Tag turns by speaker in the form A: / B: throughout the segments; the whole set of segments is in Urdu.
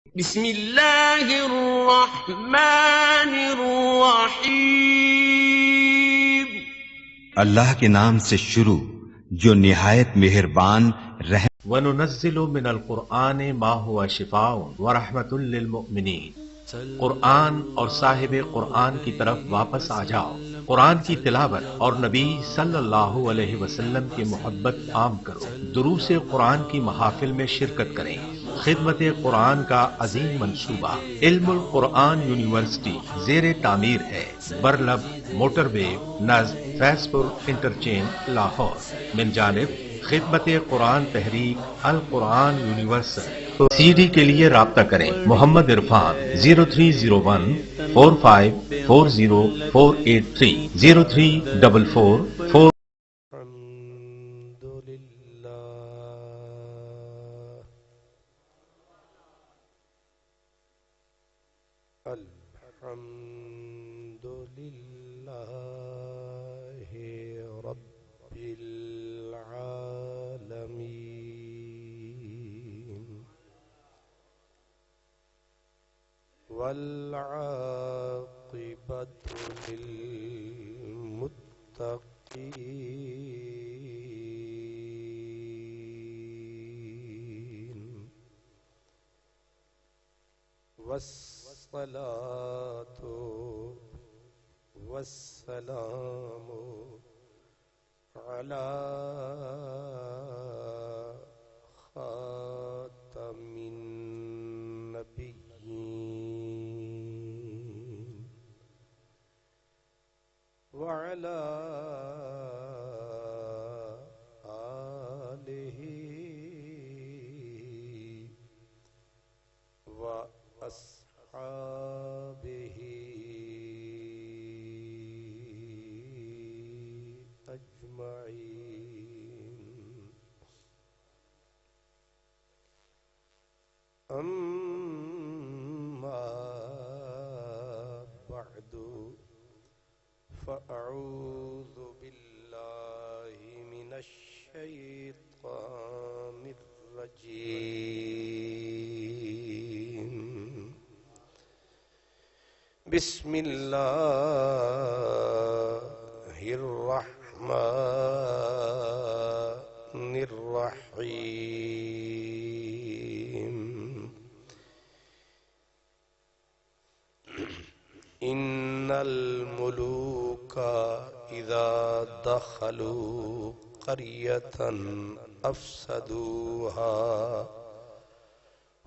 A: بسم اللہ الرحمن الرحیم۔
B: اللہ کے نام سے شروع جو نہایت مہربان رحم۔
C: وَنُنَزِّلُ مِنَ الْقُرْآنِ مَا هُوَ شِفَاءٌ وَرَحْمَةٌ لِّلْمُؤْمِنِينَ۔ قرآن اور صاحب قرآن کی طرف واپس آ جاؤ، قرآن کی تلاوت اور نبی صلی اللہ علیہ وسلم کی محبت عام کرو، دروس قرآن کی محافل میں شرکت کریں۔ خدمت قرآن کا عظیم منصوبہ علم القرآن یونیورسٹی زیر تعمیر ہے، برلب موٹر وے نزد فیض پور انٹرچینج لاہور، من جانب خدمت قرآن تحریک القرآن یونیورسل۔ سی ڈی کے لیے رابطہ کریں محمد عرفان 0301 4540483 0344
D: الحمد للہ الحمد للہ رب العالمین والعاقبۃ للمتقین والصلاة والسلام على خاتم النبيين وعلى آله وأصحابه أجمعين أما بعد فأعوذ بالله من الشيطان الرجيم بسم الله الرحمن الرحيم إن الملوك إذا دخلوا قرية أفسدوها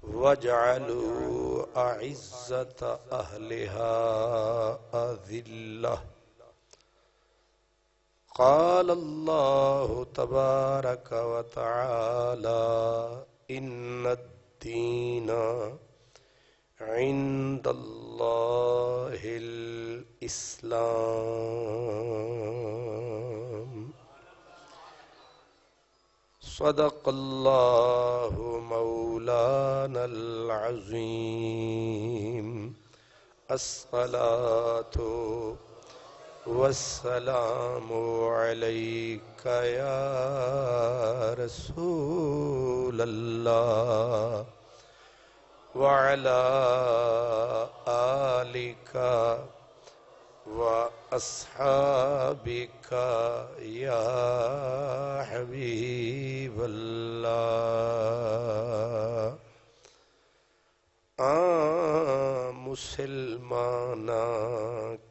D: وجعلوا أعزة أهلها أذلة قال الله تبارك وتعالى إن الدين عند الله الإسلام صدق الله مولانا العظيم الصلاة والسلام عليك يا رسول الله وعلى آلك وأصحابك يا حبيب الله مسلمانا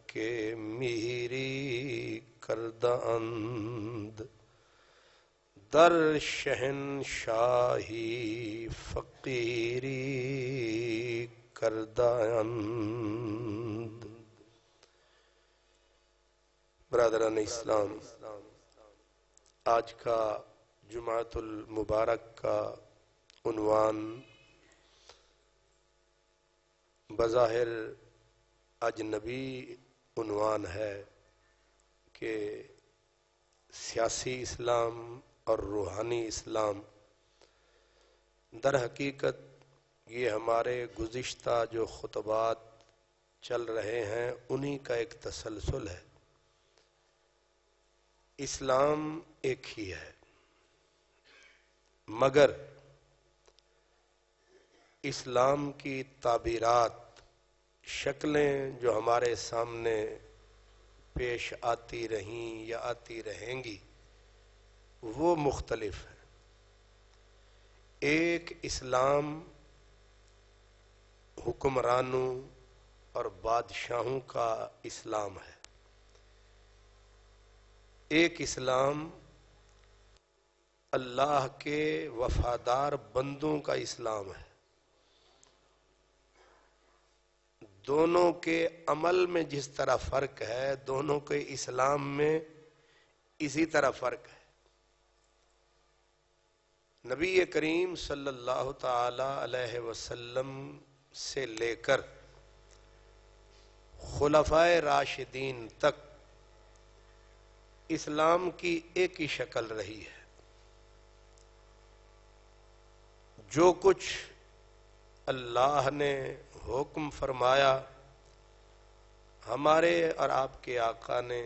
D: کے میری کرداند در شہنشاہی فقیری کرداند۔ برادران اسلام، آج کا جمعۃ المبارک کا عنوان بظاہر اجنبی عنوان ہے کہ سیاسی اسلام اور روحانی اسلام۔ در حقیقت یہ ہمارے گزشتہ جو خطبات چل رہے ہیں انہی کا ایک تسلسل ہے۔ اسلام ایک ہی ہے، مگر اسلام کی تعبیرات، شکلیں جو ہمارے سامنے پیش آتی رہیں یا آتی رہیں گی وہ مختلف ہیں۔ ایک اسلام حکمرانوں اور بادشاہوں کا اسلام ہے، ایک اسلام اللہ کے وفادار بندوں کا اسلام ہے۔ دونوں کے عمل میں جس طرح فرق ہے، دونوں کے اسلام میں اسی طرح فرق ہے۔ نبی کریم صلی اللہ تعالی علیہ وسلم سے لے کر خلفائے راشدین تک اسلام کی ایک ہی شکل رہی ہے۔ جو کچھ اللہ نے حکم فرمایا، ہمارے اور آپ کے آقا نے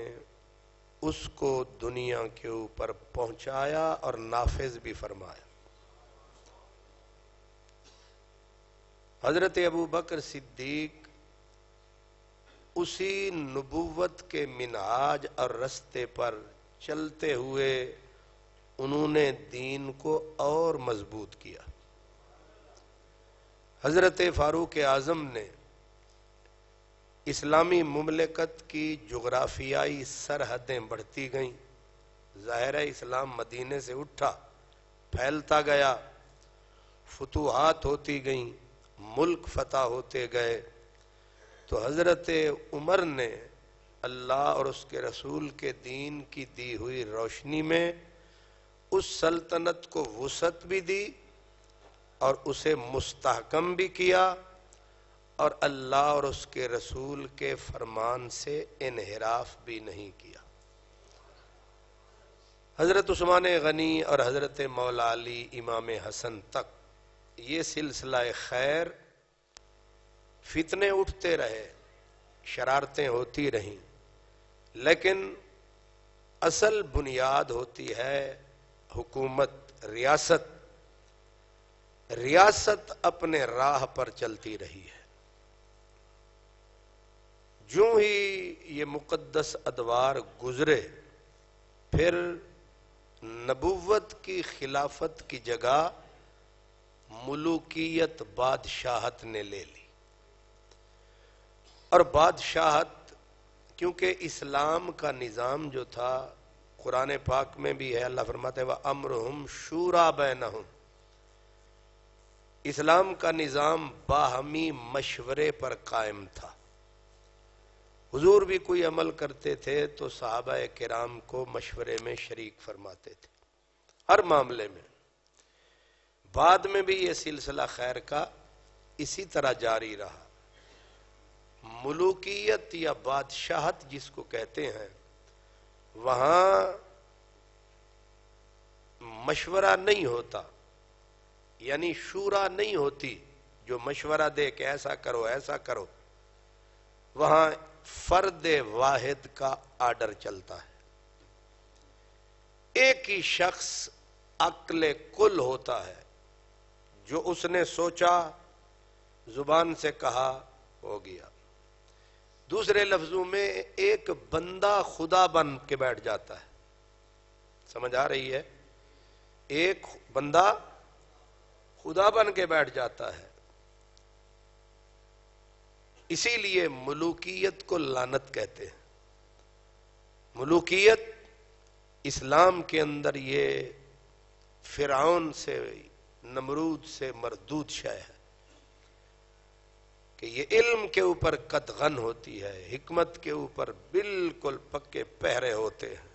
D: اس کو دنیا کے اوپر پہنچایا اور نافذ بھی فرمایا۔ حضرت ابو بکر صدیق اسی نبوت کے منہاج اور رستے پر چلتے ہوئے انہوں نے دین کو اور مضبوط کیا۔ حضرت فاروق اعظم نے اسلامی مملکت کی جغرافیائی سرحدیں بڑھتی گئیں، ظاہر ہے اسلام مدینے سے اٹھا، پھیلتا گیا، فتوحات ہوتی گئیں، ملک فتح ہوتے گئے، تو حضرت عمر نے اللہ اور اس کے رسول کے دین کی دی ہوئی روشنی میں اس سلطنت کو وسعت بھی دی اور اسے مستحکم بھی کیا، اور اللہ اور اس کے رسول کے فرمان سے انحراف بھی نہیں کیا۔ حضرت عثمان غنی اور حضرت مولا علی امام حسن تک یہ سلسلہ خیر، فتنے اٹھتے رہے، شرارتیں ہوتی رہیں، لیکن اصل بنیاد ہوتی ہے حکومت، ریاست۔ ریاست اپنے راہ پر چلتی رہی ہے۔ جو ہی یہ مقدس ادوار گزرے، پھر نبوت کی خلافت کی جگہ ملوکیت، بادشاہت نے لے لی۔ اور بادشاہت، کیونکہ اسلام کا نظام جو تھا، قرآن پاک میں بھی ہے، اللہ فرماتے ہیں وَأَمْرُهُمْ شُورَى بَيْنَهُمْ، اسلام کا نظام باہمی مشورے پر قائم تھا۔ حضور بھی کوئی عمل کرتے تھے تو صحابہ کرام کو مشورے میں شریک فرماتے تھے ہر معاملے میں۔ بعد میں بھی یہ سلسلہ خیر کا اسی طرح جاری رہا۔ ملوکیت یا بادشاہت جس کو کہتے ہیں، وہاں مشورہ نہیں ہوتا، یعنی شورا نہیں ہوتی جو مشورہ دے کہ ایسا کرو ایسا کرو۔ وہاں فرد واحد کا آرڈر چلتا ہے، ایک ہی شخص عقل کل ہوتا ہے، جو اس نے سوچا، زبان سے کہا، ہو گیا۔ دوسرے لفظوں میں ایک بندہ خدا بن کے بیٹھ جاتا ہے۔ سمجھ آ رہی ہے؟ ایک بندہ خدا بن کے بیٹھ جاتا ہے۔ اسی لیے ملوکیت کو لعنت کہتے ہیں۔ ملوکیت اسلام کے اندر یہ فرعون سے، نمرود سے مردود شے ہے کہ یہ علم کے اوپر قدغن ہوتی ہے، حکمت کے اوپر بالکل پکے پہرے ہوتے ہیں،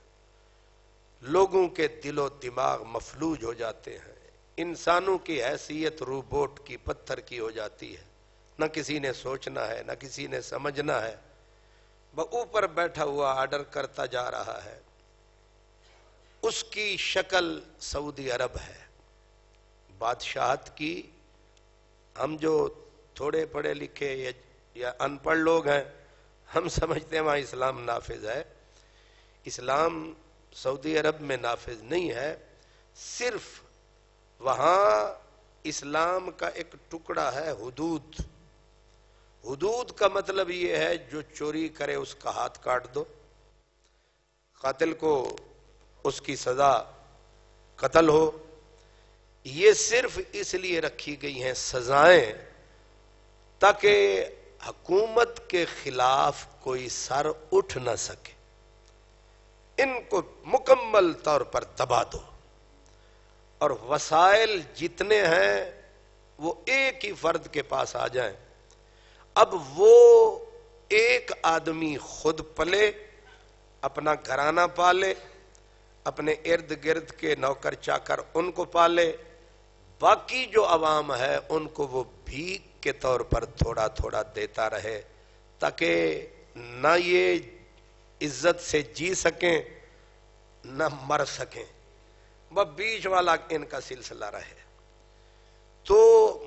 D: لوگوں کے دل و دماغ مفلوج ہو جاتے ہیں، انسانوں کی حیثیت روبوٹ کی، پتھر کی ہو جاتی ہے، نہ کسی نے سوچنا ہے، نہ کسی نے سمجھنا ہے، وہ اوپر بیٹھا ہوا آرڈر کرتا جا رہا ہے۔ اس کی شکل سعودی عرب ہے بادشاہت کی۔ ہم جو تھوڑے پڑھے لکھے یا ان پڑھ لوگ ہیں، ہم سمجھتے ہیں وہاں اسلام نافذ ہے۔ اسلام سعودی عرب میں نافذ نہیں ہے، صرف وہاں اسلام کا ایک ٹکڑا ہے حدود. حدود کا مطلب یہ ہے جو چوری کرے اس کا ہاتھ کاٹ دو، قاتل کو اس کی سزا قتل ہو. یہ صرف اس لیے رکھی گئی ہیں سزائیں تاکہ حکومت کے خلاف کوئی سر اٹھ نہ سکے، ان کو مکمل طور پر دبا دو، اور وسائل جتنے ہیں وہ ایک ہی فرد کے پاس آ جائیں. اب وہ ایک آدمی خود پلے، اپنا گھرانہ پالے، اپنے ارد گرد کے نوکر چاکر ان کو پالے، باقی جو عوام ہے ان کو وہ بھیک کے طور پر تھوڑا تھوڑا دیتا رہے، تاکہ نہ یہ عزت سے جی سکیں نہ مر سکیں، وہ بیچ والا ان کا سلسلہ رہے. تو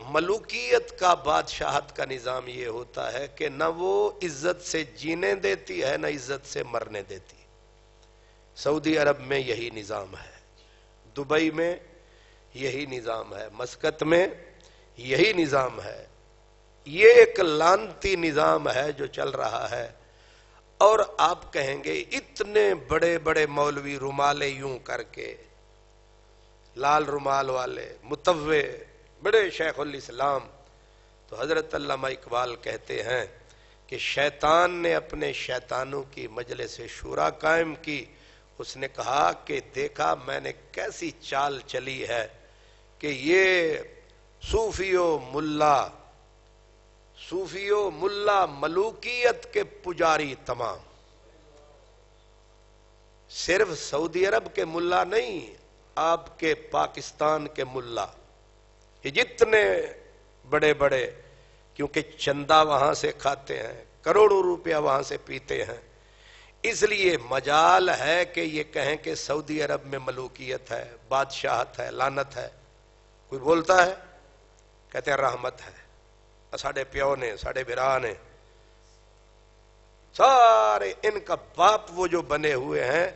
D: ملوکیت کا، بادشاہت کا نظام یہ ہوتا ہے کہ نہ وہ عزت سے جینے دیتی ہے نہ عزت سے مرنے دیتی. سعودی عرب میں یہی نظام ہے، دبئی میں یہی نظام ہے، مسقط میں یہی نظام ہے. یہ ایک لعنتی نظام ہے جو چل رہا ہے. اور آپ کہیں گے اتنے بڑے بڑے مولوی رومالے یوں کر کے، لال رومال والے متوع بڑے شیخ الاسلام، تو حضرت علامہ اقبال کہتے ہیں کہ شیطان نے اپنے شیطانوں کی مجلس شورا قائم کی. اس نے کہا کہ دیکھا میں نے کیسی چال چلی ہے کہ یہ صوفیو ملا ملوکیت کے پجاری تمام، صرف سعودی عرب کے ملا نہیں، آپ کے پاکستان کے ملا، یہ جتنے بڑے بڑے، کیونکہ چندہ وہاں سے کھاتے ہیں، کروڑوں روپیہ وہاں سے پیتے ہیں، اس لیے مجال ہے کہ یہ کہیں کہ سعودی عرب میں ملوکیت ہے، بادشاہت ہے، لعنت ہے. کوئی بولتا ہے، کہتے ہیں رحمت ہے، ساڑھے پیو نے، ساڑھے برا نے، سارے ان کا باپ وہ جو بنے ہوئے ہیں،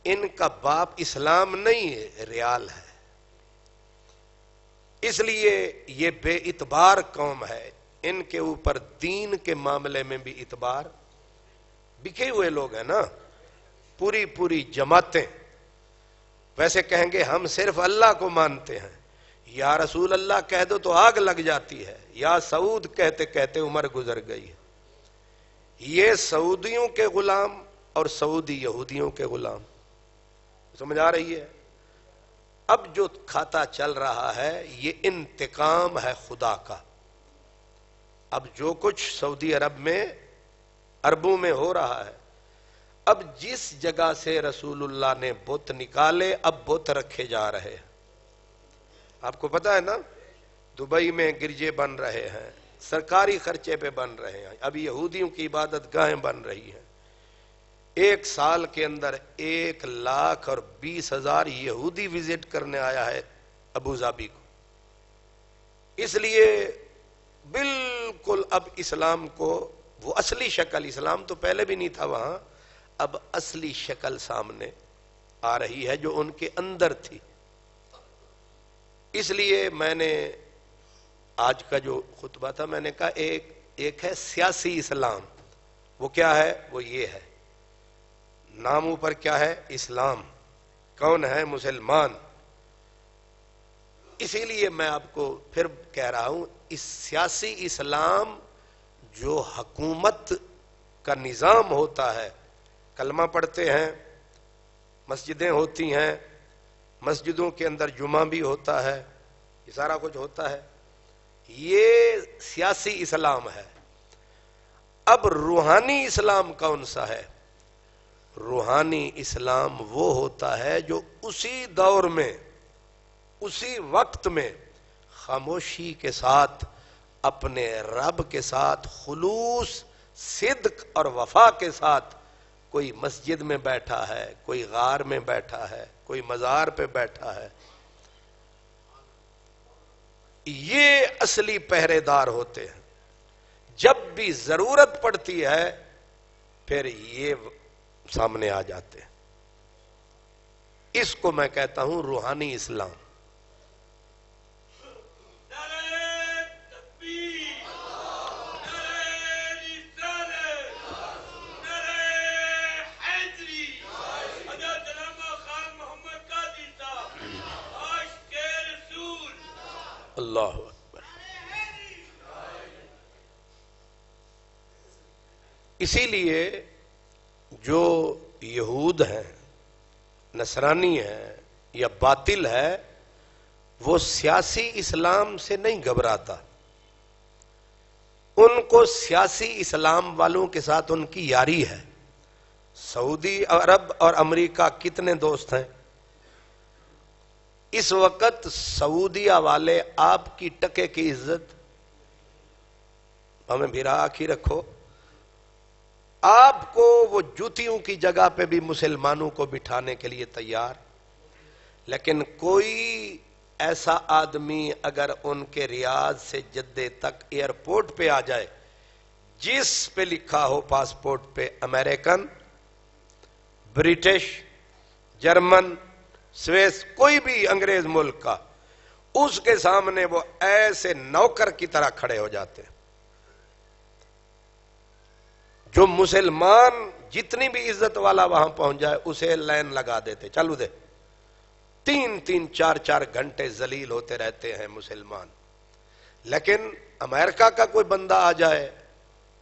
D: ان کا باپ اسلام نہیں ہے، ریال ہے. اس لیے یہ بے اعتبار قوم ہے، ان کے اوپر دین کے معاملے میں بھی اعتبار، بکھے ہوئے لوگ ہیں نا، پوری جماعتیں. ویسے کہیں گے ہم صرف اللہ کو مانتے ہیں، یا رسول اللہ کہہ دو تو آگ لگ جاتی ہے، یا سعود کہتے کہتے عمر گزر گئی ہے. یہ سعودیوں کے غلام اور سعودی یہودیوں کے غلام، سمجھ آ رہی ہے؟ اب جو کھاتا چل رہا ہے یہ انتقام ہے خدا کا. اب جو کچھ سعودی عرب میں، عربوں میں ہو رہا ہے، اب جس جگہ سے رسول اللہ نے بت نکالے اب بت رکھے جا رہے ہیں. آپ کو پتا ہے نا، دبئی میں گرجے بن رہے ہیں، سرکاری خرچے پہ بن رہے ہیں، اب یہودیوں کی عبادت گاہیں بن رہی ہیں. ایک سال کے اندر 1,20,000 یہودی وزٹ کرنے آیا ہے ابوظہبی کو. اس لیے بالکل اب اسلام کو وہ اصلی شکل، اسلام تو پہلے بھی نہیں تھا وہاں، اب اصلی شکل سامنے آ رہی ہے جو ان کے اندر تھی. اس لیے میں نے آج کا جو خطبہ تھا میں نے کہا ایک ہے سیاسی اسلام. وہ کیا ہے؟ وہ یہ ہے، نام اوپر کیا ہے؟ اسلام. کون ہے؟ مسلمان. اسی لیے میں آپ کو پھر کہہ رہا ہوں، اس سیاسی اسلام جو حکومت کا نظام ہوتا ہے، کلمہ پڑھتے ہیں، مسجدیں ہوتی ہیں، مسجدوں کے اندر جمعہ بھی ہوتا ہے، یہ سارا کچھ ہوتا ہے، یہ سیاسی اسلام ہے. اب روحانی اسلام کون سا ہے؟ روحانی اسلام وہ ہوتا ہے جو اسی دور میں، اسی وقت میں خاموشی کے ساتھ اپنے رب کے ساتھ خلوص، صدق اور وفا کے ساتھ کوئی مسجد میں بیٹھا ہے، کوئی غار میں بیٹھا ہے، کوئی مزار پہ بیٹھا ہے، یہ اصلی پہرے دار ہوتے ہیں. جب بھی ضرورت پڑتی ہے پھر یہ سامنے آ جاتے ہیں. اس کو میں کہتا ہوں روحانی اسلام. اللہ اکبر۔ اسی لیے جو یہود ہیں، نصرانی ہیں یا باطل ہے، وہ سیاسی اسلام سے نہیں گھبراتا، ان کو سیاسی اسلام والوں کے ساتھ ان کی یاری ہے۔ سعودی عرب اور امریکہ کتنے دوست ہیں؟ اس وقت سعودیہ والے آپ کی ٹکے کی عزت، ہمیں بھی راکھی رکھو، آپ کو وہ جوتیوں کی جگہ پہ بھی مسلمانوں کو بٹھانے کے لیے تیار، لیکن کوئی ایسا آدمی اگر ان کے ریاض سے جدے تک ایئرپورٹ پہ آ جائے جس پہ لکھا ہو پاسپورٹ پہ امریکن، برٹش، جرمن، سویس، کوئی بھی انگریز ملک کا، اس کے سامنے وہ ایسے نوکر کی طرح کھڑے ہو جاتے ہیں۔ جو مسلمان جتنی بھی عزت والا وہاں پہنچ جائے اسے لائن لگا دیتے، چلو دے، 3-3 4-4 گھنٹے ذلیل ہوتے رہتے ہیں مسلمان۔ لیکن امریکہ کا کوئی بندہ آ جائے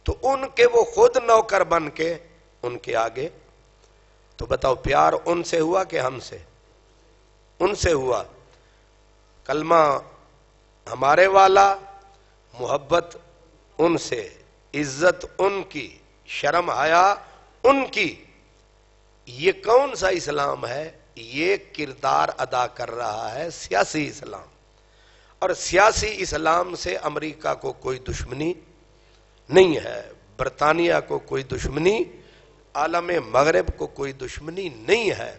D: تو ان کے وہ خود نوکر بن کے ان کے آگے۔ تو بتاؤ پیار ان سے ہوا کہ ہم سے؟ ان سے ہوا۔ کلمہ ہمارے والا، محبت ان سے، عزت ان کی، شرم حیا ان کی۔ یہ کون سا اسلام ہے؟ یہ کردار ادا کر رہا ہے سیاسی اسلام، اور سیاسی اسلام سے امریکہ کو کوئی دشمنی نہیں ہے، برطانیہ کو کوئی دشمنی، عالم مغرب کو کوئی دشمنی نہیں ہے۔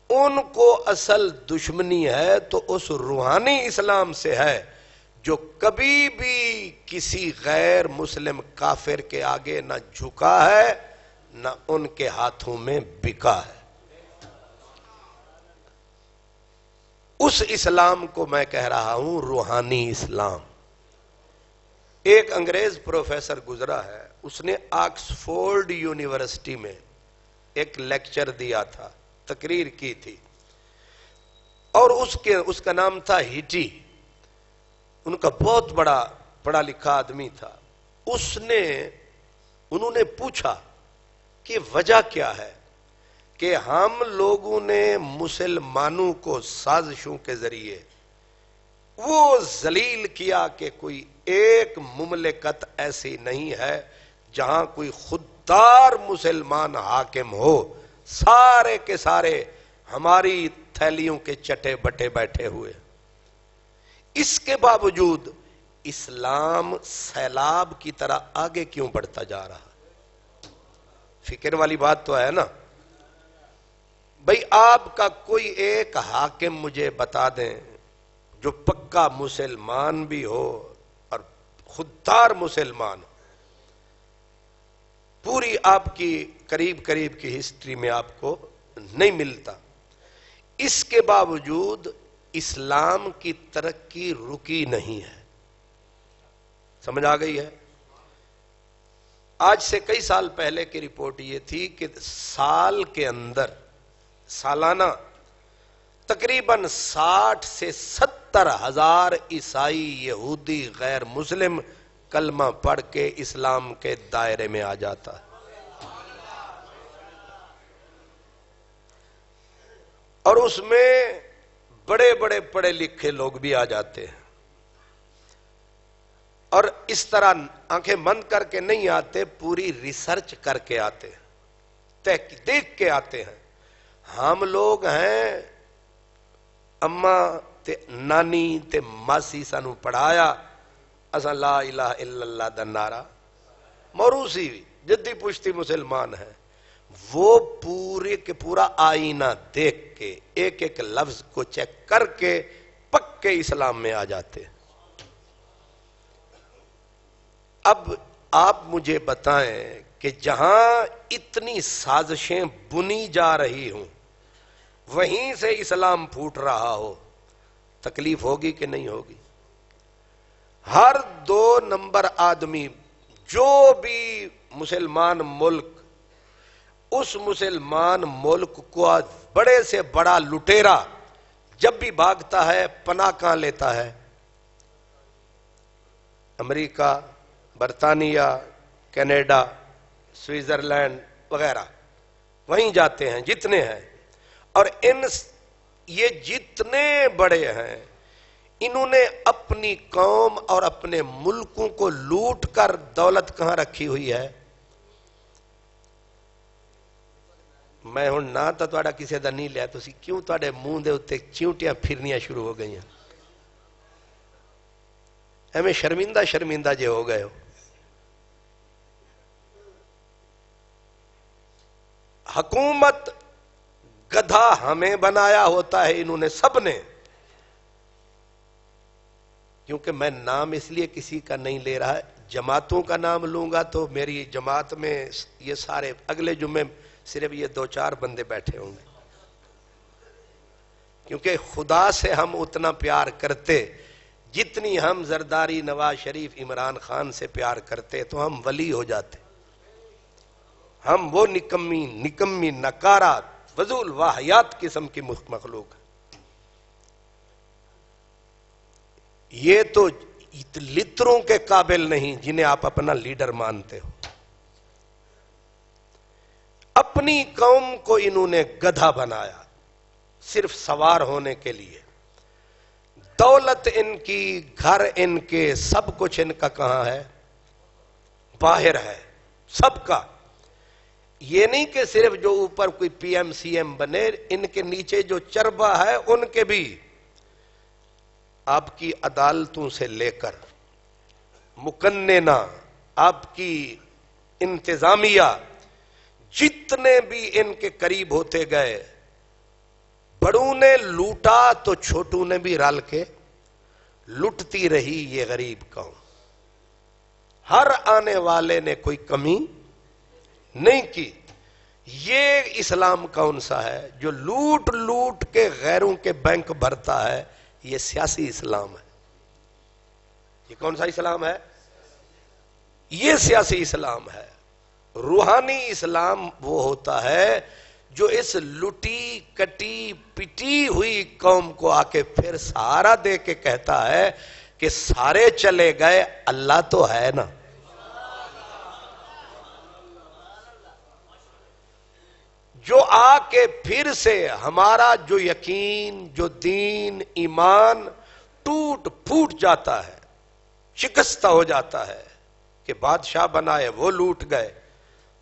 D: ان کو اصل دشمنی ہے تو اس روحانی اسلام سے ہے جو کبھی بھی کسی غیر مسلم کافر کے آگے نہ جھکا ہے نہ ان کے ہاتھوں میں بکا ہے۔ اس اسلام کو میں کہہ رہا ہوں روحانی اسلام۔ ایک انگریز پروفیسر گزرا ہے، اس نے آکسفورڈ یونیورسٹی میں ایک لیکچر دیا تھا، تقریر کی تھی، اور اس کا نام تھا ہیٹی۔ ان کا بہت بڑا پڑھا لکھا آدمی تھا۔ انہوں نے پوچھا کہ وجہ کیا ہے کہ ہم لوگوں نے مسلمانوں کو سازشوں کے ذریعے وہ ذلیل کیا کہ کوئی ایک مملکت ایسی نہیں ہے جہاں کوئی خوددار مسلمان حاکم ہو، سارے کے سارے ہماری تھیلیوں کے چٹے بٹے بیٹھے ہوئے۔ اس کے باوجود اسلام سیلاب کی طرح آگے کیوں بڑھتا جا رہا؟ فکر والی بات تو ہے نا بھئی۔ آپ کا کوئی ایک حاکم مجھے بتا دیں جو پکا مسلمان بھی ہو اور خوددار مسلمان، پوری آپ کی قریب کی ہسٹری میں آپ کو نہیں ملتا۔ اس کے باوجود اسلام کی ترقی رکی نہیں ہے۔ سمجھ آ گئی ہے؟ آج سے کئی سال پہلے کی رپورٹ یہ تھی کہ سال کے اندر سالانہ تقریباً 60 سے 70 ہزار عیسائی، یہودی، غیر مسلم کلمہ پڑھ کے اسلام کے دائرے میں آ جاتا ہے، اور اس میں بڑے بڑے پڑھے لکھے لوگ بھی آ جاتے ہیں، اور اس طرح آنکھیں بند کر کے نہیں آتے، پوری ریسرچ کر کے آتے ہیں، دیکھ کے آتے ہیں۔ ہم لوگ ہیں اماں تے نانی تے ماسی سانو پڑھایا، اساں لا الہ الا اللہ دا نعرہ، موروثی جدی پشتی مسلمان ہیں، وہ پورے کے پورا آئینہ دیکھ کے ایک ایک لفظ کو چیک کر کے پکے اسلام میں آ جاتے ہیں۔ اب آپ مجھے بتائیں کہ جہاں اتنی سازشیں بنی جا رہی ہوں وہیں سے اسلام پھوٹ رہا ہو، تکلیف ہوگی کہ نہیں ہوگی؟ ہر 2 نمبر آدمی جو بھی مسلمان ملک، اس مسلمان ملک کو بڑے سے بڑا لٹیرا جب بھی بھاگتا ہے پناہ کہاں لیتا ہے؟ امریکہ، برطانیہ، کینیڈا، سوئٹزرلینڈ وغیرہ، وہیں جاتے ہیں جتنے ہیں. اور یہ جتنے بڑے ہیں انہوں نے اپنی قوم اور اپنے ملکوں کو لوٹ کر دولت کہاں رکھی ہوئی ہے؟ میں ہوں نہ تو تھوڑا کسی دا نہیں لیا، تسی کیوں تھوڑے منہ دے اتنے چیونٹیاں پھرنیاں شروع ہو گئی ہیں؟ ہمیں شرمندہ شرمندہ جے ہو گئے ہو. حکومت گدھا ہمیں بنایا ہوتا ہے انہوں نے، سب نے. کیونکہ میں نام اس لیے کسی کا نہیں لے رہا، جماعتوں کا نام لوں گا تو میری جماعت میں یہ سارے اگلے جمعے صرف یہ 2-4 بندے بیٹھے ہوں گے. کیونکہ خدا سے ہم اتنا پیار کرتے جتنی ہم زرداری، نواز شریف، عمران خان سے پیار کرتے تو ہم ولی ہو جاتے. ہم وہ نکمی نکارات فضول واہیات قسم کی مخلوق ہے. یہ تو لتروں کے قابل نہیں جنہیں آپ اپنا لیڈر مانتے ہو. اپنی قوم کو انہوں نے گدھا بنایا صرف سوار ہونے کے لیے. دولت ان کی، گھر ان کے، سب کچھ ان کا کہاں ہے؟ باہر ہے سب کا. یہ نہیں کہ صرف جو اوپر کوئی پی ایم سی ایم بنے، ان کے نیچے جو چربا ہے ان کے بھی. آپ کی عدالتوں سے لے کر مقننہ، آپ کی انتظامیہ، جتنے بھی ان کے قریب ہوتے گئے، بڑوں نے لوٹا تو چھوٹوں نے بھی رل کے لٹتی رہی یہ غریب قوم. ہر آنے والے نے کوئی کمی نہیں کی. یہ اسلام کون سا ہے جو لوٹ لوٹ کے غیروں کے بینک بھرتا ہے؟ یہ سیاسی اسلام ہے. یہ کون سا اسلام ہے؟ یہ سیاسی اسلام ہے. روحانی اسلام وہ ہوتا ہے جو اس لٹی کٹی پٹی ہوئی قوم کو آ کے پھر سہارا دے کے کہتا ہے کہ سارے چلے گئے اللہ تو ہے نا. جو آ کے پھر سے ہمارا جو یقین، جو دین، ایمان ٹوٹ پھوٹ جاتا ہے، شکستہ ہو جاتا ہے کہ بادشاہ بنائے وہ لوٹ گئے،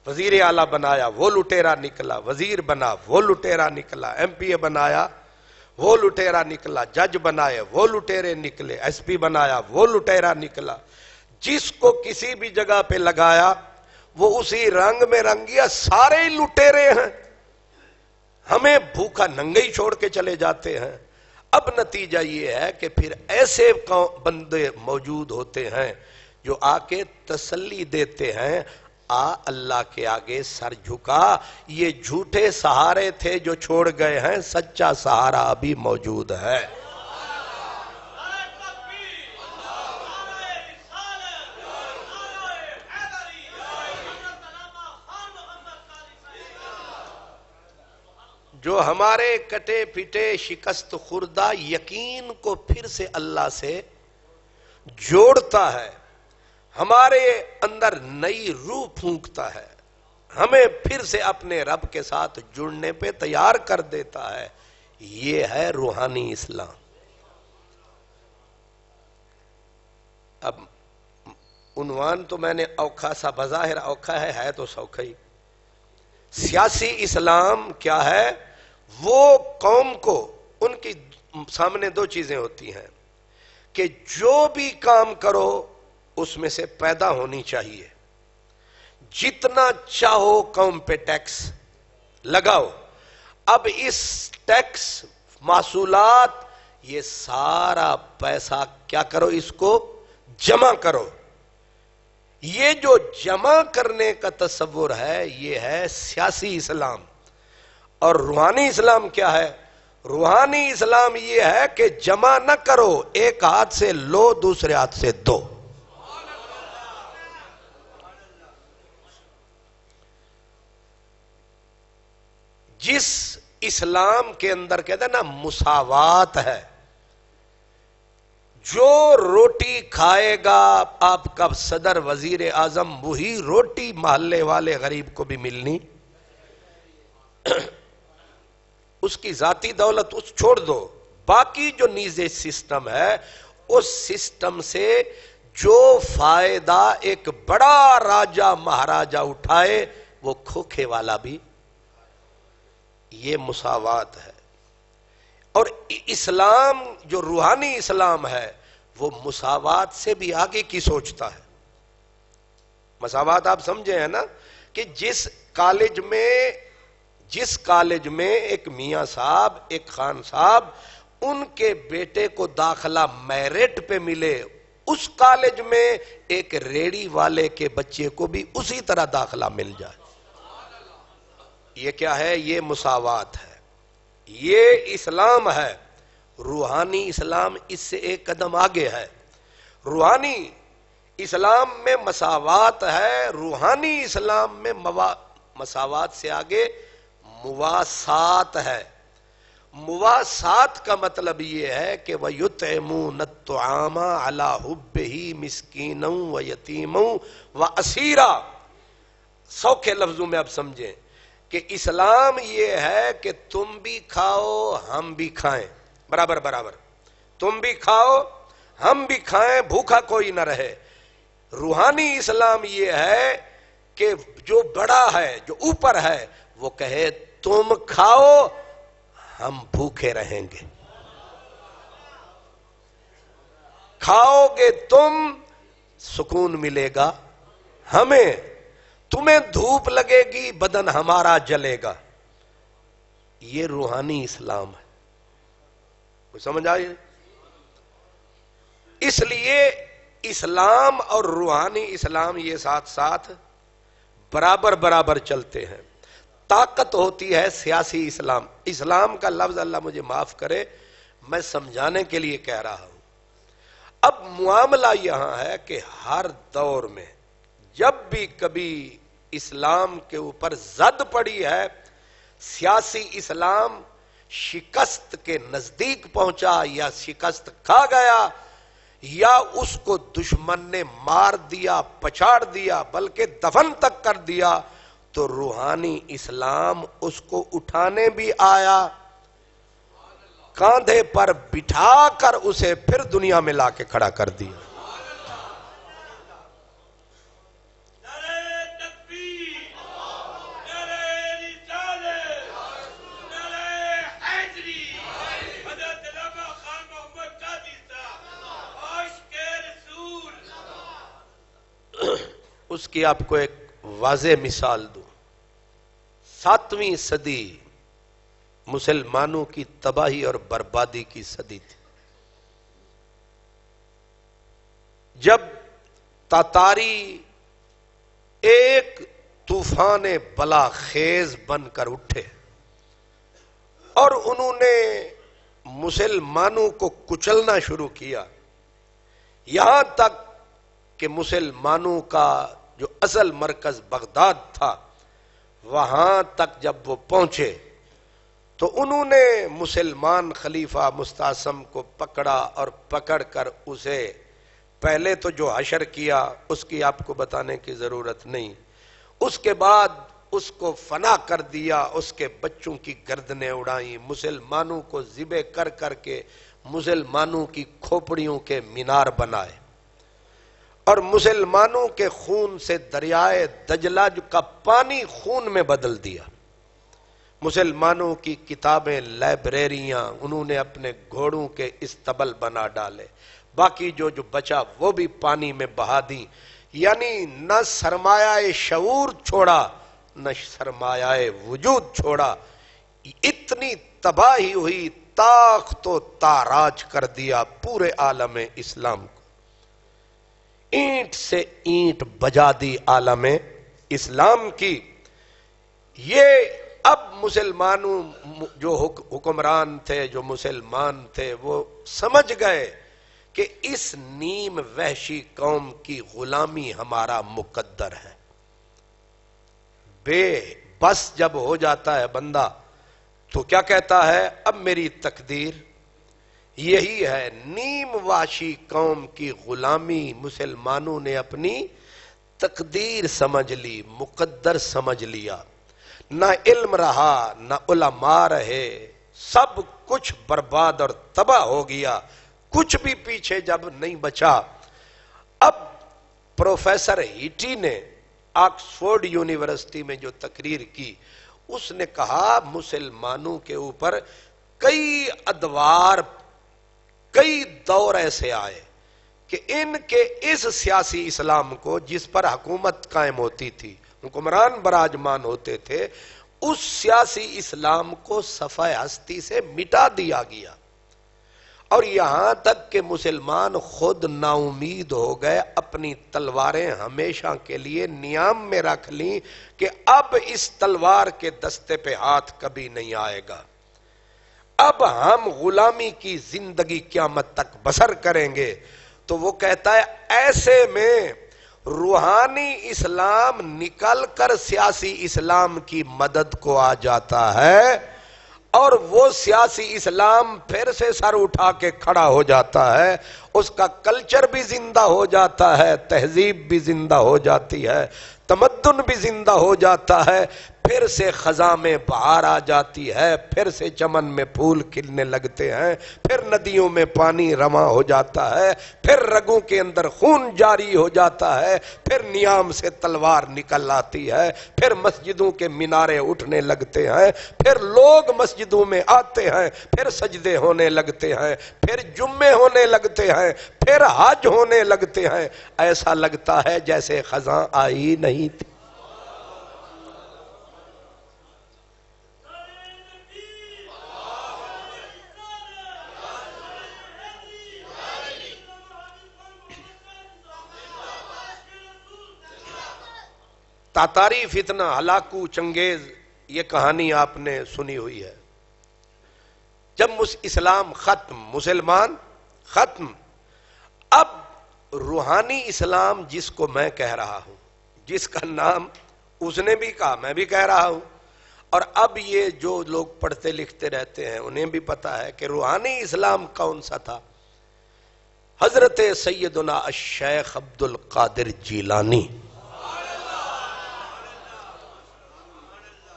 D: وزیر اعلیٰ بنایا وہ لٹیرا نکلا، وزیر بنا وہ لٹیرا نکلا، ایم پی اے بنایا وہ لٹیرا نکلا، جج بنائے وہ لٹیرے نکلے، ایس پی بنایا وہ لٹیرا نکلا. جس کو کسی بھی جگہ پہ لگایا وہ اسی رنگ میں رنگیا، سارے ہی لٹیرے ہیں. ہمیں بھوکا ننگے ہی چھوڑ کے چلے جاتے ہیں. اب نتیجہ یہ ہے کہ پھر ایسے بندے موجود ہوتے ہیں جو آ کے تسلی دیتے ہیں، آ اللہ کے آگے سر جھکا، یہ جھوٹے سہارے تھے جو چھوڑ گئے ہیں، سچا سہارا ابھی موجود ہے. جو ہمارے کٹے پھٹے شکست خوردہ یقین کو پھر سے اللہ سے جوڑتا ہے، ہمارے اندر نئی روح پھونکتا ہے، ہمیں پھر سے اپنے رب کے ساتھ جڑنے پہ تیار کر دیتا ہے. یہ ہے روحانی اسلام. اب عنوان تو میں نے اوکھا سا، بظاہر اوکھا ہے تو سوکھا ہی. سیاسی اسلام کیا ہے؟ وہ قوم کو، ان کی سامنے 2 چیزیں ہوتی ہیں کہ جو بھی کام کرو اس میں سے پیدا ہونی چاہیے. جتنا چاہو قوم پہ ٹیکس لگاؤ. اب اس ٹیکس، محصولات، یہ سارا پیسہ کیا کرو؟ اس کو جمع کرو. یہ جو جمع کرنے کا تصور ہے یہ ہے سیاسی اسلام. اور روحانی اسلام کیا ہے؟ روحانی اسلام یہ ہے کہ جمع نہ کرو، ایک ہاتھ سے لو دوسرے ہاتھ سے دو. جس اسلام کے اندر کہتے ہیں نا مساوات ہے، جو روٹی کھائے گا آپ کا صدر وزیر اعظم، وہی روٹی محلے والے غریب کو بھی ملنی. اس کی ذاتی دولت اس چھوڑ دو، باقی جو نیزے سسٹم ہے اس سسٹم سے جو فائدہ ایک بڑا راجا مہاراجا اٹھائے وہ کھوکھے والا بھی. یہ مساوات ہے. اور اسلام جو روحانی اسلام ہے وہ مساوات سے بھی آگے کی سوچتا ہے. مساوات آپ سمجھے ہیں نا، کہ جس کالج میں ایک میاں صاحب، ایک خان صاحب، ان کے بیٹے کو داخلہ میرٹ پہ ملے، اس کالج میں ایک ریڑی والے کے بچے کو بھی اسی طرح داخلہ مل جائے. یہ کیا ہے؟ یہ مساوات ہے، یہ اسلام ہے. روحانی اسلام اس سے ایک قدم آگے ہے. روحانی اسلام میں مساوات ہے، روحانی اسلام میں مساوات سے آگے مواسات ہے. مواسات کا مطلب یہ ہے کہ وَيُطْعِمُونَ الطَّعَامَ عَلَى حُبِّهِ مِسْكِينًا وَيَتِيمًا وَأَسِيرًا. سوکھے لفظوں میں آپ سمجھیں کہ اسلام یہ ہے کہ تم بھی کھاؤ ہم بھی کھائیں، برابر برابر. تم بھی کھاؤ ہم بھی کھائیں، بھوکا کوئی نہ رہے. روحانی اسلام یہ ہے کہ جو بڑا ہے، جو اوپر ہے، وہ کہے تم کھاؤ ہم بھوکے رہیں گے. کھاؤ گے تم سکون ملے گا ہمیں، تمہیں دھوپ لگے گی بدن ہمارا جلے گا. یہ روحانی اسلام ہے. کوئی سمجھ آئی؟ اس لیے اسلام اور روحانی اسلام یہ ساتھ ساتھ برابر برابر چلتے ہیں. طاقت ہوتی ہے سیاسی اسلام. اسلام کا لفظ اللہ مجھے معاف کرے، میں سمجھانے کے لیے کہہ رہا ہوں. اب معاملہ یہاں ہے کہ ہر دور میں جب بھی کبھی اسلام کے اوپر زد پڑی ہے، سیاسی اسلام شکست کے نزدیک پہنچا یا شکست کھا گیا یا اس کو دشمن نے مار دیا، پچھاڑ دیا، بلکہ دفن تک کر دیا، تو روحانی اسلام اس کو اٹھانے بھی آیا، کاندھے پر بٹھا کر اسے پھر دنیا میں لا کے کھڑا کر دیا. اس کی آپ کو ایک واضح مثال دوں. 7ویں صدی مسلمانوں کی تباہی اور بربادی کی صدی تھی. جب تاتاری ایک طوفان بلا خیز بن کر اٹھے اور انہوں نے مسلمانوں کو کچلنا شروع کیا، یہاں تک کہ مسلمانوں کا جو اصل مرکز بغداد تھا وہاں تک جب وہ پہنچے تو انہوں نے مسلمان خلیفہ مستعصم کو پکڑا اور پکڑ کر اسے پہلے تو جو حشر کیا اس کی آپ کو بتانے کی ضرورت نہیں، اس کے بعد اس کو فنا کر دیا، اس کے بچوں کی گردنیں اڑائیں، مسلمانوں کو ذبح کر کر کے مسلمانوں کی کھوپڑیوں کے مینار بنائے اور مسلمانوں کے خون سے دریائے دجلہ کا پانی خون میں بدل دیا. مسلمانوں کی کتابیں، لائبریریاں انہوں نے اپنے گھوڑوں کے استبل بنا ڈالے، باقی جو بچا وہ بھی پانی میں بہا دی. یعنی نہ سرمایہ شعور چھوڑا نہ سرمایہ وجود چھوڑا. اتنی تباہی ہوئی، تاخت و تاراج کر دیا پورے عالم اسلام کو، اینٹ سے اینٹ بجا دی عالم اسلام کی. یہ اب مسلمانوں جو حکمران تھے، جو مسلمان تھے، وہ سمجھ گئے کہ اس نیم وحشی قوم کی غلامی ہمارا مقدر ہے. بے بس جب ہو جاتا ہے بندہ تو کیا کہتا ہے؟ اب میری تقدیر یہی ہے نیم واشی قوم کی غلامی، مسلمانوں نے اپنی تقدیر سمجھ لی، مقدر سمجھ لیا، نہ علم رہا نہ علماء رہے، سب کچھ برباد اور تباہ ہو گیا، کچھ بھی پیچھے جب نہیں بچا۔ اب پروفیسر ہیٹی نے آکسفورڈ یونیورسٹی میں جو تقریر کی، اس نے کہا مسلمانوں کے اوپر کئی ادوار، کئی دور ایسے آئے کہ ان کے اس سیاسی اسلام کو جس پر حکومت قائم ہوتی تھی، حکمران براجمان ہوتے تھے، اس سیاسی اسلام کو صفحہ ہستی سے مٹا دیا گیا، اور یہاں تک کہ مسلمان خود نا امید ہو گئے، اپنی تلواریں ہمیشہ کے لیے نیام میں رکھ لیں کہ اب اس تلوار کے دستے پہ ہاتھ کبھی نہیں آئے گا، اب ہم غلامی کی زندگی قیامت تک بسر کریں گے۔ تو وہ کہتا ہے ایسے میں روحانی اسلام نکل کر سیاسی اسلام کی مدد کو آ جاتا ہے، اور وہ سیاسی اسلام پھر سے سر اٹھا کے کھڑا ہو جاتا ہے، اس کا کلچر بھی زندہ ہو جاتا ہے، تہذیب بھی زندہ ہو جاتی ہے، تمدن بھی زندہ ہو جاتا ہے، پھر سے خزاں میں بہار آ جاتی ہے، پھر سے چمن میں پھول کھلنے لگتے ہیں، پھر ندیوں میں پانی رواں ہو جاتا ہے، پھر رگوں کے اندر خون جاری ہو جاتا ہے، پھر نیام سے تلوار نکل آتی ہے، پھر مسجدوں کے مینارے اٹھنے لگتے ہیں، پھر لوگ مسجدوں میں آتے ہیں، پھر سجدے ہونے لگتے ہیں، پھر جمعے ہونے لگتے ہیں، پھر حج ہونے لگتے ہیں، ایسا لگتا ہے جیسے خزاں آئی نہیں تھی۔ تاتاری فتنہ، ہلاکو چنگیز، یہ کہانی آپ نے سنی ہوئی ہے۔ جب اسلام ختم، مسلمان ختم، اب روحانی اسلام جس کو میں کہہ رہا ہوں، جس کا نام اس نے بھی کہا میں بھی کہہ رہا ہوں، اور اب یہ جو لوگ پڑھتے لکھتے رہتے ہیں انہیں بھی پتا ہے کہ روحانی اسلام کون سا تھا۔ حضرت سیدنا الشیخ عبد القادر جیلانی،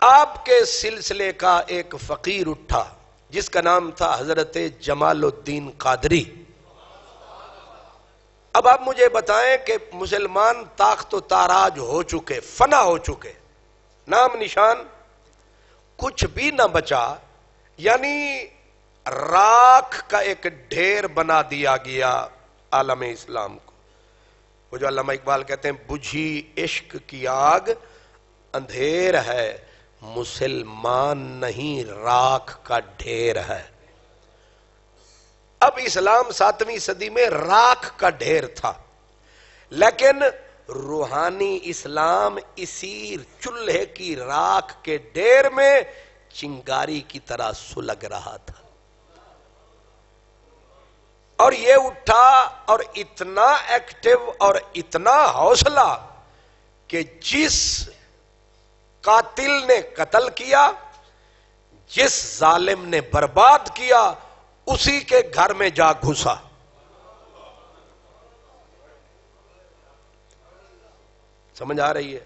D: آپ کے سلسلے کا ایک فقیر اٹھا جس کا نام تھا حضرت جمال الدین قادری۔ اب آپ مجھے بتائیں کہ مسلمان طاقت و تاراج ہو چکے، فنا ہو چکے، نام نشان کچھ بھی نہ بچا، یعنی راکھ کا ایک ڈھیر بنا دیا گیا عالم اسلام کو۔ وہ جو علامہ اقبال کہتے ہیں بجھی عشق کی آگ اندھیر ہے، مسلمان نہیں راکھ کا ڈھیر ہے۔ اب اسلام 7ویں صدی میں راکھ کا ڈھیر تھا، لیکن روحانی اسلام اسی چولہے کی راکھ کے ڈھیر میں چنگاری کی طرح سلگ رہا تھا، اور یہ اٹھا اور اتنا ایکٹیو اور اتنا حوصلہ کہ جس قاتل نے قتل کیا، جس ظالم نے برباد کیا، اسی کے گھر میں جا گھسا۔ سمجھ آ رہی ہے؟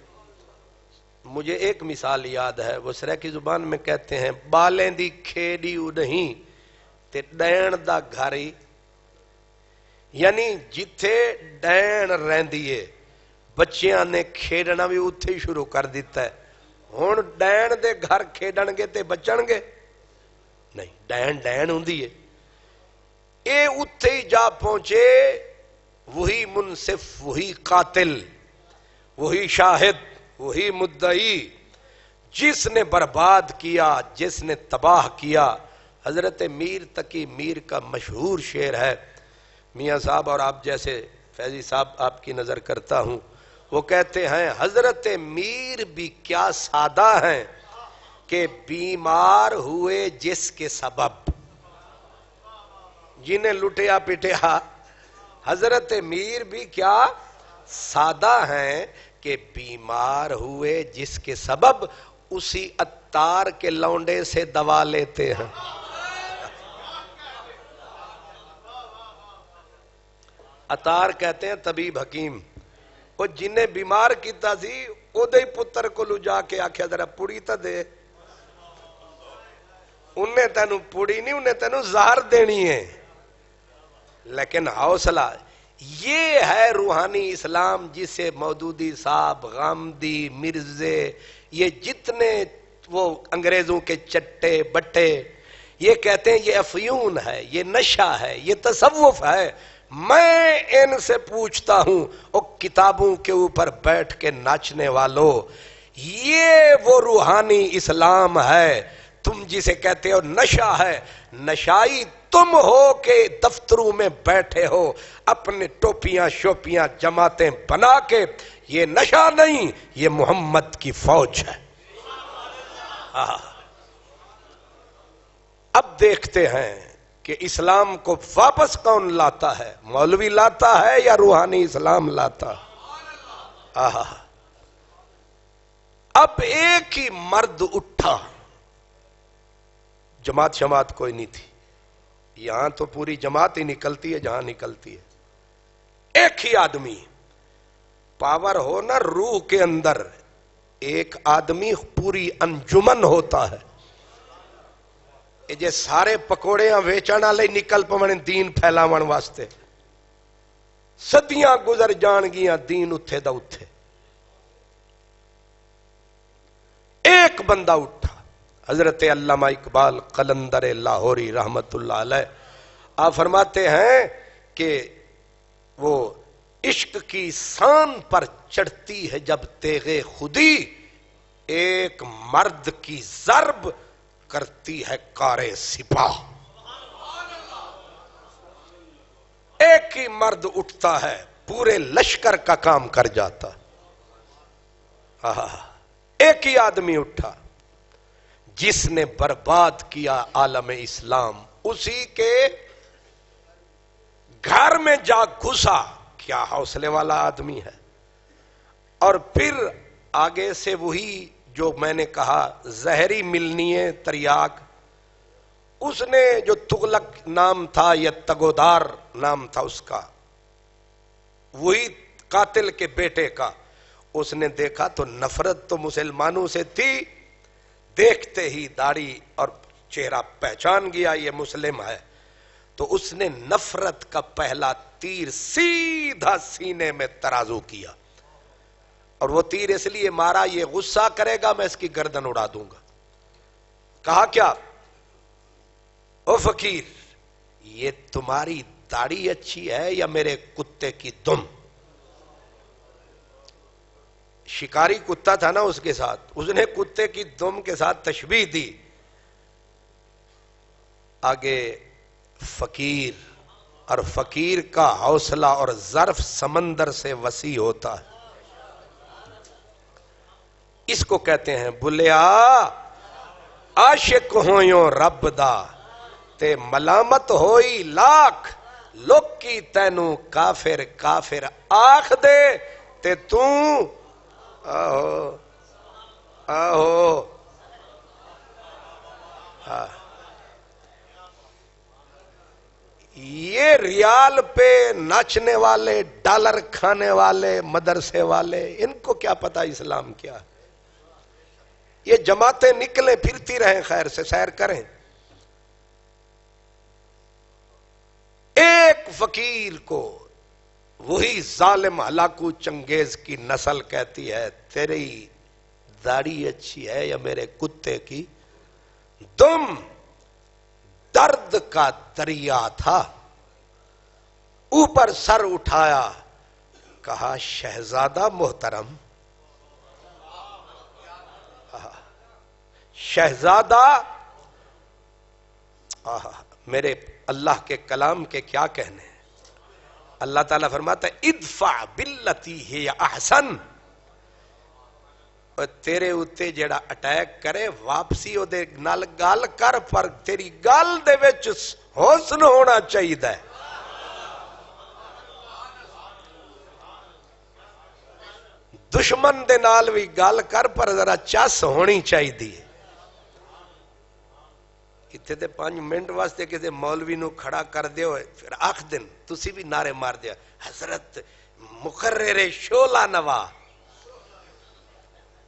D: مجھے ایک مثال یاد ہے، وہ سرائیکی زبان میں کہتے ہیں بالیں دی کھیڑی نہیں تے ڈین دا گھاری، یعنی جتھے ڈین رہندیے بچیاں نے کھیڑنا بھی اتھے ہی شروع کر دیتا ہے۔ ہون ڈین دے گھر کھیڑن گے تے بچن گے نہیں، ڈین ڈین ہوندی ہے۔ اے اتھے ہی جا پہنچے، وہی منصف، وہی قاتل، وہی شاہد، وہی مدعی، جس نے برباد کیا، جس نے تباہ کیا۔ حضرت میر تقی میر کا مشہور شعر ہے، میاں صاحب اور آپ جیسے فیضی صاحب آپ کی نظر کرتا ہوں، وہ کہتے ہیں حضرت میر بھی کیا سادہ ہیں کہ بیمار ہوئے جس کے سبب، جنہیں لٹیا پٹیا۔ حضرت میر بھی کیا سادہ ہیں کہ بیمار ہوئے جس کے سبب، اسی عطار کے لونڈے سے دوا لیتے ہیں۔ عطار کہتے ہیں طبیب حکیم، وہ جنہیں بیمار کیتا سی او دے پتر کو لو جا کے آکھیا ذرا پوڑی تا دے، انہیں تینوں پوڑی نہیں، انہیں تینوں زہر دینی ہے۔ لیکن حوصلہ، یہ ہے روحانی اسلام جسے مودودی صاحب، غامدی، مرزے، یہ جتنے وہ انگریزوں کے چٹے بٹے یہ کہتے ہیں یہ افیون ہے، یہ نشہ ہے، یہ تصوف ہے۔ میں ان سے پوچھتا ہوں، او کتابوں کے اوپر بیٹھ کے ناچنے والوں، یہ وہ روحانی اسلام ہے تم جسے کہتے ہو نشہ ہے؟ نشائی تم ہو کہ دفتروں میں بیٹھے ہو اپنے ٹوپیاں شوپیاں جماعتیں بنا کے، یہ نشہ نہیں، یہ محمد کی فوج ہے۔ اب دیکھتے ہیں کہ اسلام کو واپس کون لاتا ہے، مولوی لاتا ہے یا روحانی اسلام لاتا ہے؟ اب ایک ہی مرد اٹھا، جماعت شماعت کوئی نہیں تھی، یہاں تو پوری جماعت ہی نکلتی ہے جہاں نکلتی ہے، ایک ہی آدمی، پاور ہو نا روح کے اندر، ایک آدمی پوری انجمن ہوتا ہے۔ یہ سارے پکوڑیاں ویچن والے نکل پونے دین پھیلاون واسطے، صدیاں گزر جان گیاں دین اتھے دا اتھے، ایک بندہ اٹھا، حضرت علامہ اقبال قلندر لاہوری رحمت اللہ علیہ، آپ فرماتے ہیں کہ وہ عشق کی سان پر چڑھتی ہے جب تیغ خودی، ایک مرد کی ضرب کرتی ہے کار سپاہ۔ ایک ہی مرد اٹھتا ہے پورے لشکر کا کام کر جاتا۔ ایک ہی آدمی اٹھا جس نے برباد کیا عالم اسلام، اسی کے گھر میں جا گھسا، کیا حوصلے والا آدمی ہے۔ اور پھر آگے سے وہی جو میں نے کہا زہری ملنی ہے تریاک، اس نے جو تغلق نام تھا یا تگودار نام تھا اس کا، وہی قاتل کے بیٹے کا، اس نے دیکھا تو نفرت تو مسلمانوں سے تھی، دیکھتے ہی داڑھی اور چہرہ پہچان گیا یہ مسلم ہے، تو اس نے نفرت کا پہلا تیر سیدھا سینے میں ترازو کیا، اور وہ تیر اس لیے مارا یہ غصہ کرے گا میں اس کی گردن اڑا دوں گا۔ کہا کیا؟ او فقیر، یہ تمہاری داڑھی اچھی ہے یا میرے کتے کی دم؟ شکاری کتا تھا نا اس کے ساتھ، اس نے کتے کی دم کے ساتھ تشبیہ دی۔ آگے فقیر، اور فقیر کا حوصلہ اور ظرف سمندر سے وسیع ہوتا ہے، اس کو کہتے ہیں بلیا عاشق ہویوں رب دا تے ملامت ہوئی لاکھ، لوکی تینوں کافر کافر آخ دے تے توں آہو آہو۔ یہ ریال پہ ناچنے والے، ڈالر کھانے والے، مدرسے والے، ان کو کیا پتا اسلام کیا ہے؟ یہ جماعتیں نکلیں پھرتی رہیں، خیر سے سیر کریں۔ ایک فقیر کو وہی ظالم ہلاکو چنگیز کی نسل کہتی ہے تیری داڑھی اچھی ہے یا میرے کتے کی دم؟ درد کا دریا تھا، اوپر سر اٹھایا، کہا شہزادہ محترم، شہزادہ، میرے اللہ کے کلام کے کیا کہنے ہیں؟ اللہ تعالیٰ فرماتا ہے ادفع باللتی ہی احسن، تیرے اتے جیڑا اٹیک کرے واپسی او دے نال گال کر، پر تیری گال دے وچ حسن ہونا چاہیے ہے۔ دشمن دے نال بھی گال کر پر ذرا چس ہونی چاہیے دی۔ اتنے تے 5 منٹ واسطے کسی مولوی نو کھڑا کر دیو پھر آخ دن تسی بھی نعرے مار دیا حضرت مقرر شولہ نوا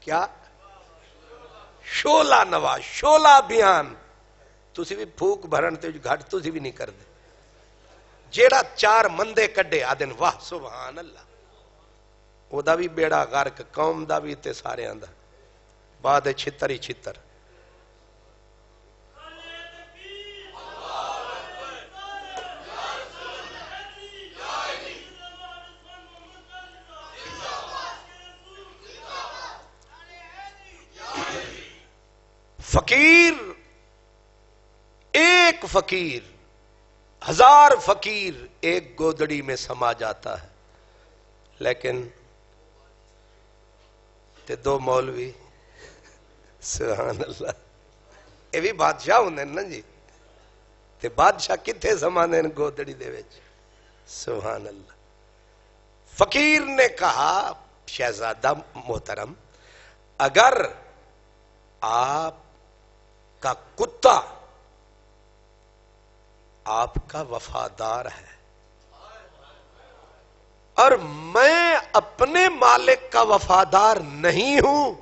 D: کیا شولہ نوا شولہ بیان تسی بھی پھوک بھرن تے گھٹ تسی بھی نہیں کر دے جیڑا 4 مندے کڈے آدن واہ سبحان اللہ او دا بھی بیڑا غرق قوم دا بھی تے سارے آندہ بعد چھتر ہی چھتر فقیر ایک فقیر 1000 فقیر ایک گودڑی میں سما جاتا ہے لیکن تے 2 مولوی سبحان اللہ یہ بھی بادشاہ ہوندے نا جی تے بادشاہ کتھے سماندے گودڑی دے وچ سبحان اللہ فقیر نے کہا شہزادہ محترم اگر آپ کا کتا آپ کا وفادار ہے اور میں اپنے مالک کا وفادار نہیں ہوں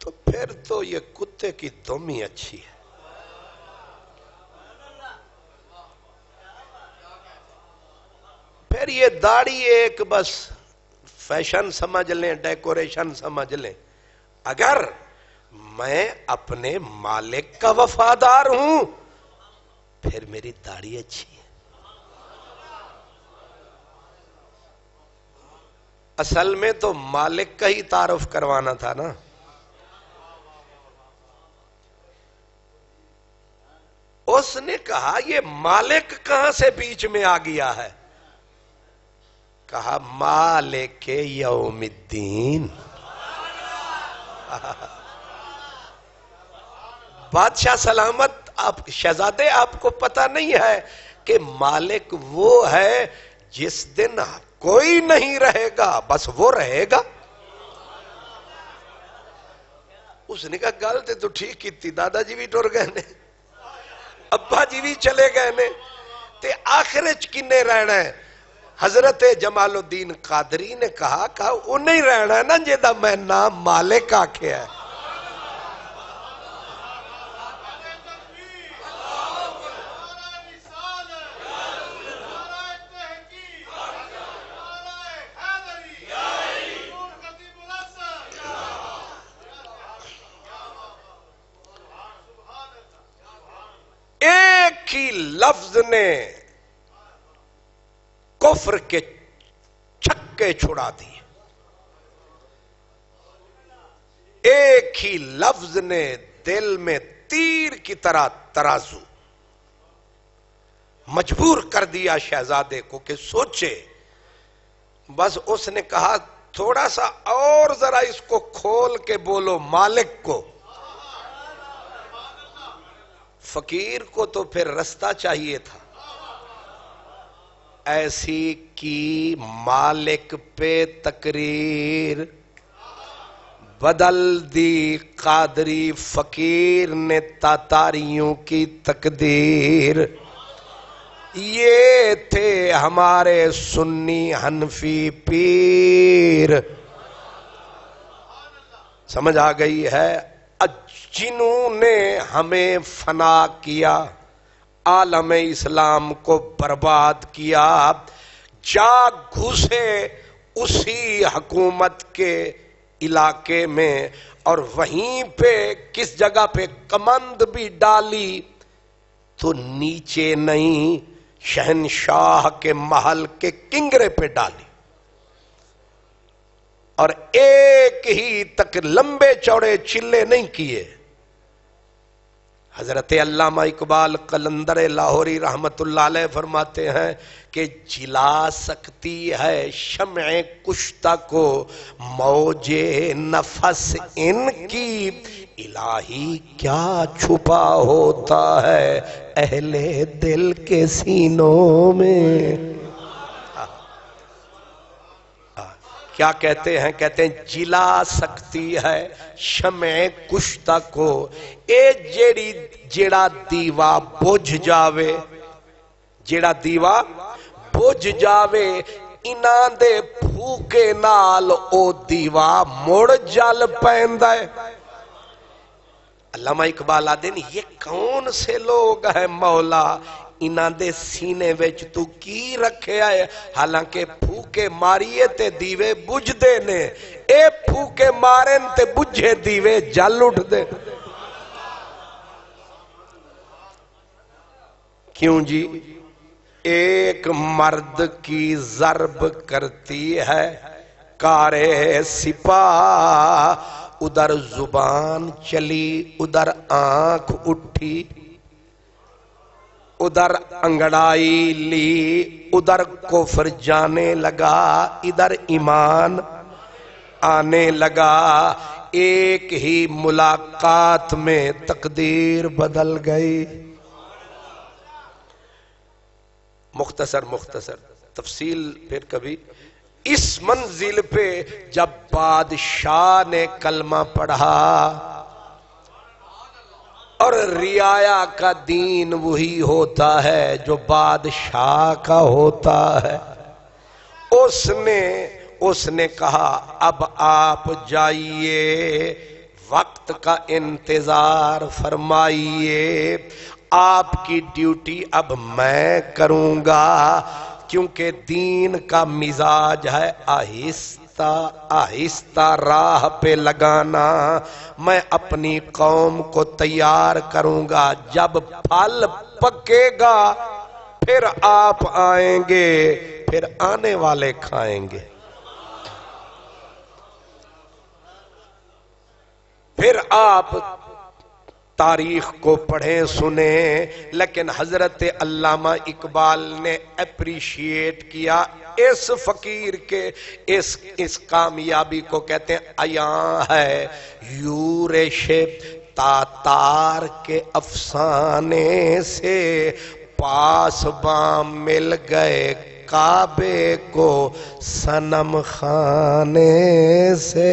D: تو پھر تو یہ کتے کی دم ہی اچھی ہے پھر یہ داڑھی ایک بس فیشن سمجھ لیں ڈیکوریشن سمجھ لیں اگر میں اپنے مالک کا وفادار ہوں پھر میری داڑھی اچھی ہے اصل میں تو مالک کا ہی تعارف کروانا تھا نا اس نے کہا یہ مالک کہاں سے بیچ میں آ گیا ہے کہا مالک یوم الدین بادشاہ سلامت آپ شہزادے آپ کو پتہ نہیں ہے کہ مالک وہ ہے جس دن کوئی نہیں رہے گا بس وہ رہے گا اس نے کہا گل تو ٹھیک کی تھی دادا جی بھی ٹر گئے نے ابا جی بھی چلے گئے نے تے آخر کنے رہنا ہے حضرت جمال الدین قادری نے کہا انہیں رہنا ہے نا جیدہ میں نام مالک آکھے ہے ایک ہی لفظ نے کفر کے چھکے چھڑا دیے ایک ہی لفظ نے دل میں تیر کی طرح ترازو مجبور کر دیا شہزادے کو کہ سوچے بس اس نے کہا تھوڑا سا اور ذرا اس کو کھول کے بولو مالک کو فقیر کو تو پھر رستہ چاہیے تھا ایسی کی مالک پہ تقریر بدل دی قادری فقیر نے تاتاریوں کی تقدیر یہ تھے ہمارے سنی حنفی پیر سمجھ آ گئی ہے جنہوں نے ہمیں فنا کیا عالم اسلام کو برباد کیا جا گھسے اسی حکومت کے علاقے میں اور وہیں پہ کس جگہ پہ کمند بھی ڈالی تو نیچے نہیں شہنشاہ کے محل کے کنگرے پہ ڈالی اور ایک ہی تک لمبے چوڑے چلے نہیں کیے حضرت علامہ اقبال قلندر لاہوری رحمت اللہ علیہ فرماتے ہیں کہ جلا سکتی ہے شمع کشتہ کو موج نفس ان کی الہی کیا چھپا ہوتا ہے اہل دل کے سینوں میں کیا کہتے ہیں؟ کہتے ہیں جلا سکتی ہے شمع کشتہ کو، اے جیڑا دیوا بجھ جاوے، جیڑا دیوا بجھ جاوے، انہاں دے پھوکے نال او دیوا مڑ جل پیندا ہے۔ علامہ اقبال آدھے یہ کون سے لوگ ہیں مولا، انہاں دے سینے وچ تو کی رکھے آئے، حالانکہ پھوکے ماریے تے دیوے بجھ دے نے، اے پھوکے مارن تے بجھے دیوے جل اٹھ دے۔ کیوں جی؟ ایک مرد کی ضرب کرتی ہے کارے سپاہ، ادھر زبان چلی ادھر آنکھ اٹھی، ادھر انگڑائی لی ادھر کفر جانے لگا، ادھر ایمان آنے لگا، ایک ہی ملاقات میں تقدیر بدل گئی۔ مختصر تفصیل پھر کبھی۔ اس منزل پہ جب بادشاہ نے کلمہ پڑھا، اور رعایا کا دین وہی ہوتا ہے جو بادشاہ کا ہوتا ہے، اس نے کہا اب آپ جائیے، وقت کا انتظار فرمائیے، آپ کی ڈیوٹی اب میں کروں گا، کیونکہ دین کا مزاج ہے آہستہ آہستہ راہ پہ لگانا، میں اپنی قوم کو تیار کروں گا، جب پھل پکے گا پھر آپ آئیں گے، پھر آنے والے کھائیں گے، پھر آپ تاریخ کو پڑھیں سنیں۔ لیکن حضرت علامہ اقبال نے اپریشیٹ کیا اس فقیر کے اس کامیابی کو، کہتے ہیں عیاں ہے یورش تاتار کے افسانے سے، پاس بام مل گئے کعبے کو صنم خانے سے۔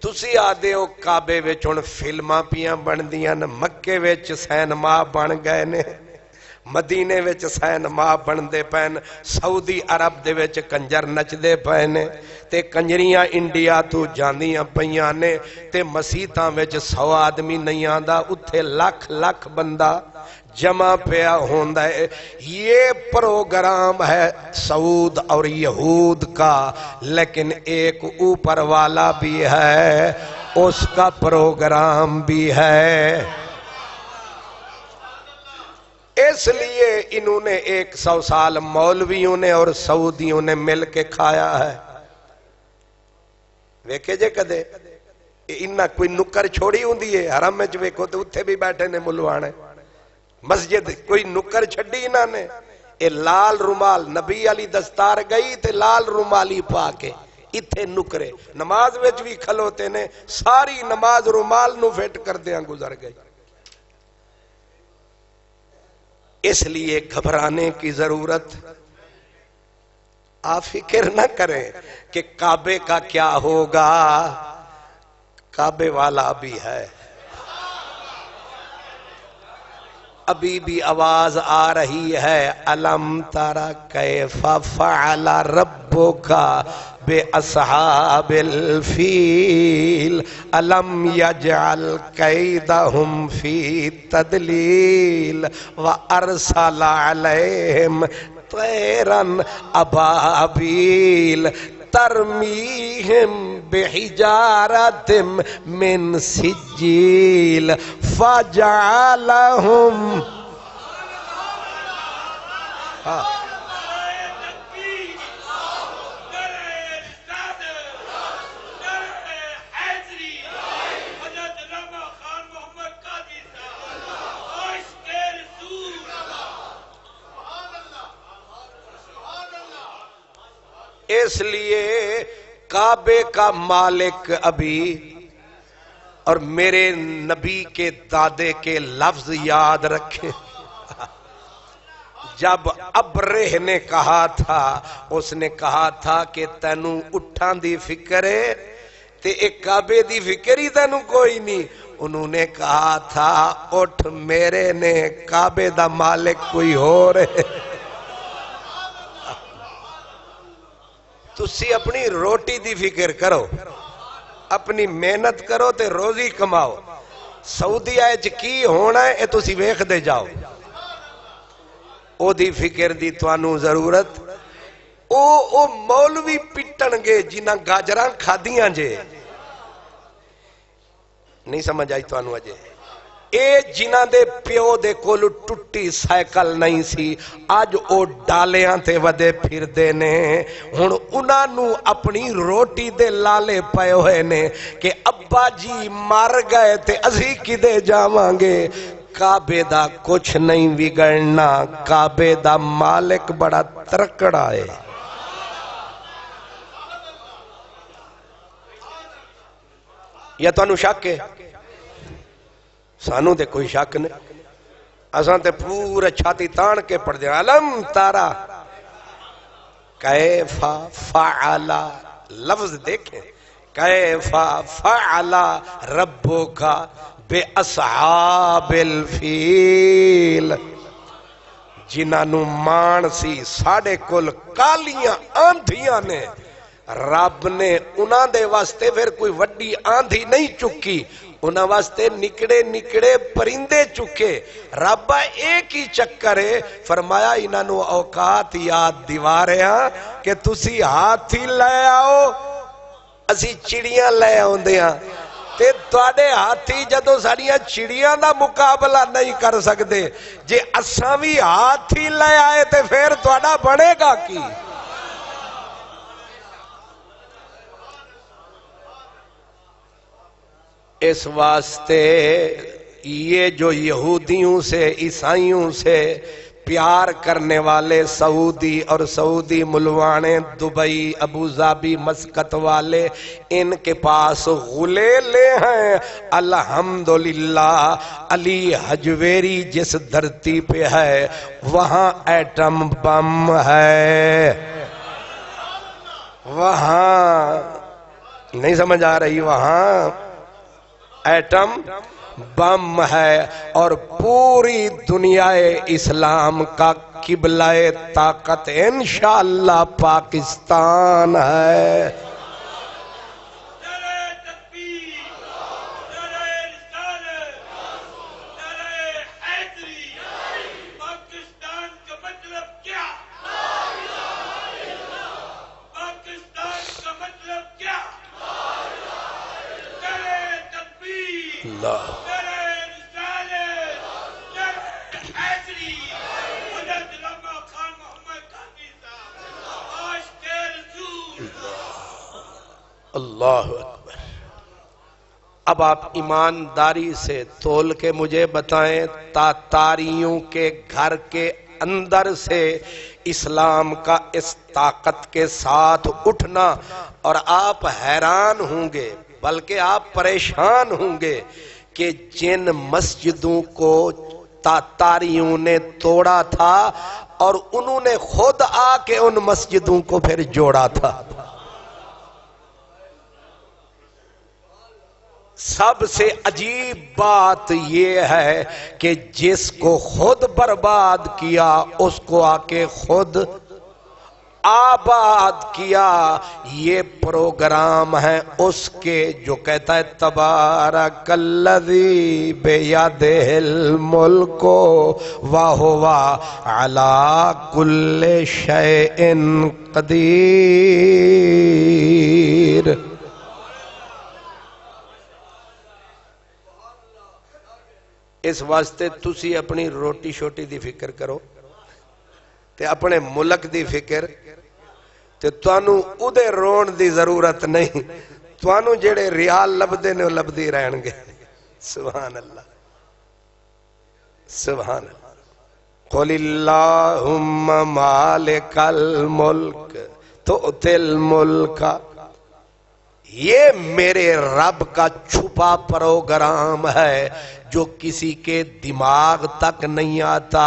D: تسی آدھے ہو کعبے وچ ہن فلماں پیاں بن دیاں، مکے وچ سینما بن گئے نے، مدینے وچ سینما بن دے پین، سعودی عرب دے وچ کنجر نچ دے پینے، تے کنجریاں انڈیا تو جاندیاں پیاں نے، تے مسیتاں وچ 100 آدمی نہیں آندا، اتھے لاکھ لاکھ بندہ جمع پیا ہوندا ہے۔ یہ پروگرام ہے سعود اور یہود کا، لیکن ایک اوپر والا بھی ہے، اس کا پروگرام بھی ہے۔ اس لیے انہوں نے 100 سال مولویوں نے اور سعودیوں نے مل کے کھایا ہے۔ ویکھے جے کدے انہاں کوئی نکر چھوڑی ہوندی ہے، حرم وچ ویکھو تے اتھے بھی بیٹھے نے ملوانے، مسجد کوئی نکر چھڈی انہاں نے، اے لال رومال نبی علی دستار گئی تے لال رومالی پا کے اتھے نکرے، نماز وچ بھی کھلوتے نے، ساری نماز رومال نو فٹ کر دیاں گزر گئی۔ اس لیے گھبرانے کی ضرورت، آپ فکر نہ کریں کہ کعبے کا کیا ہوگا، کعبے والا بھی ہے۔ ابھی بھی آواز آ رہی ہے، الم ترى کیف فعل ربک باصحاب الفیل الم یجعل کیدہم فی تدلیل وارسل علیہم طیرا ابابیل ترمیہم بحجارت من سجیل فجعلہم اس لیے کعبے کا مالک ابھی، اور میرے نبی کے دادے کے لفظ یاد رکھیں، جب ابرہ نے کہا تھا، اس نے کہا تھا کہ تینوں اٹھاں دی فکر ہے تے ایک کعبے دی فکر ہی تینوں کوئی نہیں. انہوں نے کہا تھا اٹھ میرے نے کعبے دا مالک کوئی ہو رہے. تسی اپنی روٹی دی فکر کرو، اپنی محنت کرو تے روزی کماؤ. سعودی اچ کی ہونا ہے اے تسی ویکھ دے جاؤ. او دی فکر دی توانوں ضرورت. او مولوی پٹن گے جنہاں گاجراں کھادیاں جے. نہیں سمجھ آئی توانوں اجے. اے جنہاں دے پیو دے کول ٹٹی سائیکل نہیں سی، آج او ڈالیاں تے ودے پھر دے نے. ہن انہاں نو اپنی روٹی دے لالے پئے ہوئے نے کہ ابا جی مر گئے تے اسی کدے جاواں گے. کعبے دا کچھ نہیں بگڑنا، کعبے دا مالک بڑا ترکڑا ہے. یا تانوں شک ہے؟ سانوں تے کوئی شک نہیں. اساں تے پورا چھاتی تان کے پڑھ دیا علم تارا کیف فعل. لفظ دیکھیں کیف فعل ربک بے اصحاب الفیل. جنہاں نو مان سی ساڑے کل کالیاں آندھیاں نے، رب نے انہاں دے واسطے پھر کوئی وڈی آندھی نہیں چکی، انہاں واسطے نکڑے نکڑے پرندے چکے. رب ایک ہی چکر ہے، فرمایا انہاں نو اوقات یاد دیواریاں کہ تسی ہاتھی لے آؤ اسی چڑیاں لے آؤندیاں. تے تواڈے ہاتھی جدوں ساڈیاں چڑیاں دا مقابلہ نہیں کر سکدے، جے اساں وی ہاتھی لے آئے تے پھر تواڈا بنے گا کی؟ اس واسطے یہ جو یہودیوں سے عیسائیوں سے پیار کرنے والے سعودی اور سعودی ملوانے دبئی ابوظہبی مسقط والے، ان کے پاس غلیلے ہیں. الحمدللہ علی حجویری جس دھرتی پہ ہے وہاں ایٹم بم ہے. وہاں نہیں سمجھ آ رہی، وہاں ایٹم بم ہے اور پوری دنیا اسلام کا قبلہ طاقت انشاءاللہ پاکستان ہے. اللہ اکبر. اب آپ ایمانداری سے تول کے مجھے بتائیں، تاتاریوں کے گھر کے اندر سے اسلام کا اس طاقت کے ساتھ اٹھنا، اور آپ حیران ہوں گے بلکہ آپ پریشان ہوں گے کہ جن مسجدوں کو تاتاریوں نے توڑا تھا اور انہوں نے خود آ کے ان مسجدوں کو پھر جوڑا تھا. سب سے عجیب بات یہ ہے کہ جس کو خود برباد کیا اس کو آ کے خود آباد کیا. یہ پروگرام ہے اس کے جو کہتا ہے تبارک الذی بیدہ الملک وہو علی کل شیء قدیر. اس واسطے تسی اپنی روٹی شوٹی دی فکر کرو تے اپنے ملک دی فکر تے توانوں اودے رون دی ضرورت نہیں. توانوں جڑے ریال لبدے نے لبدی رہن گے. سبحان اللہ سبحان اللہ. قل اللہم مالک الملک تؤتی الملک. یہ میرے رب کا چھپا پروگرام ہے جو کسی کے دماغ تک نہیں آتا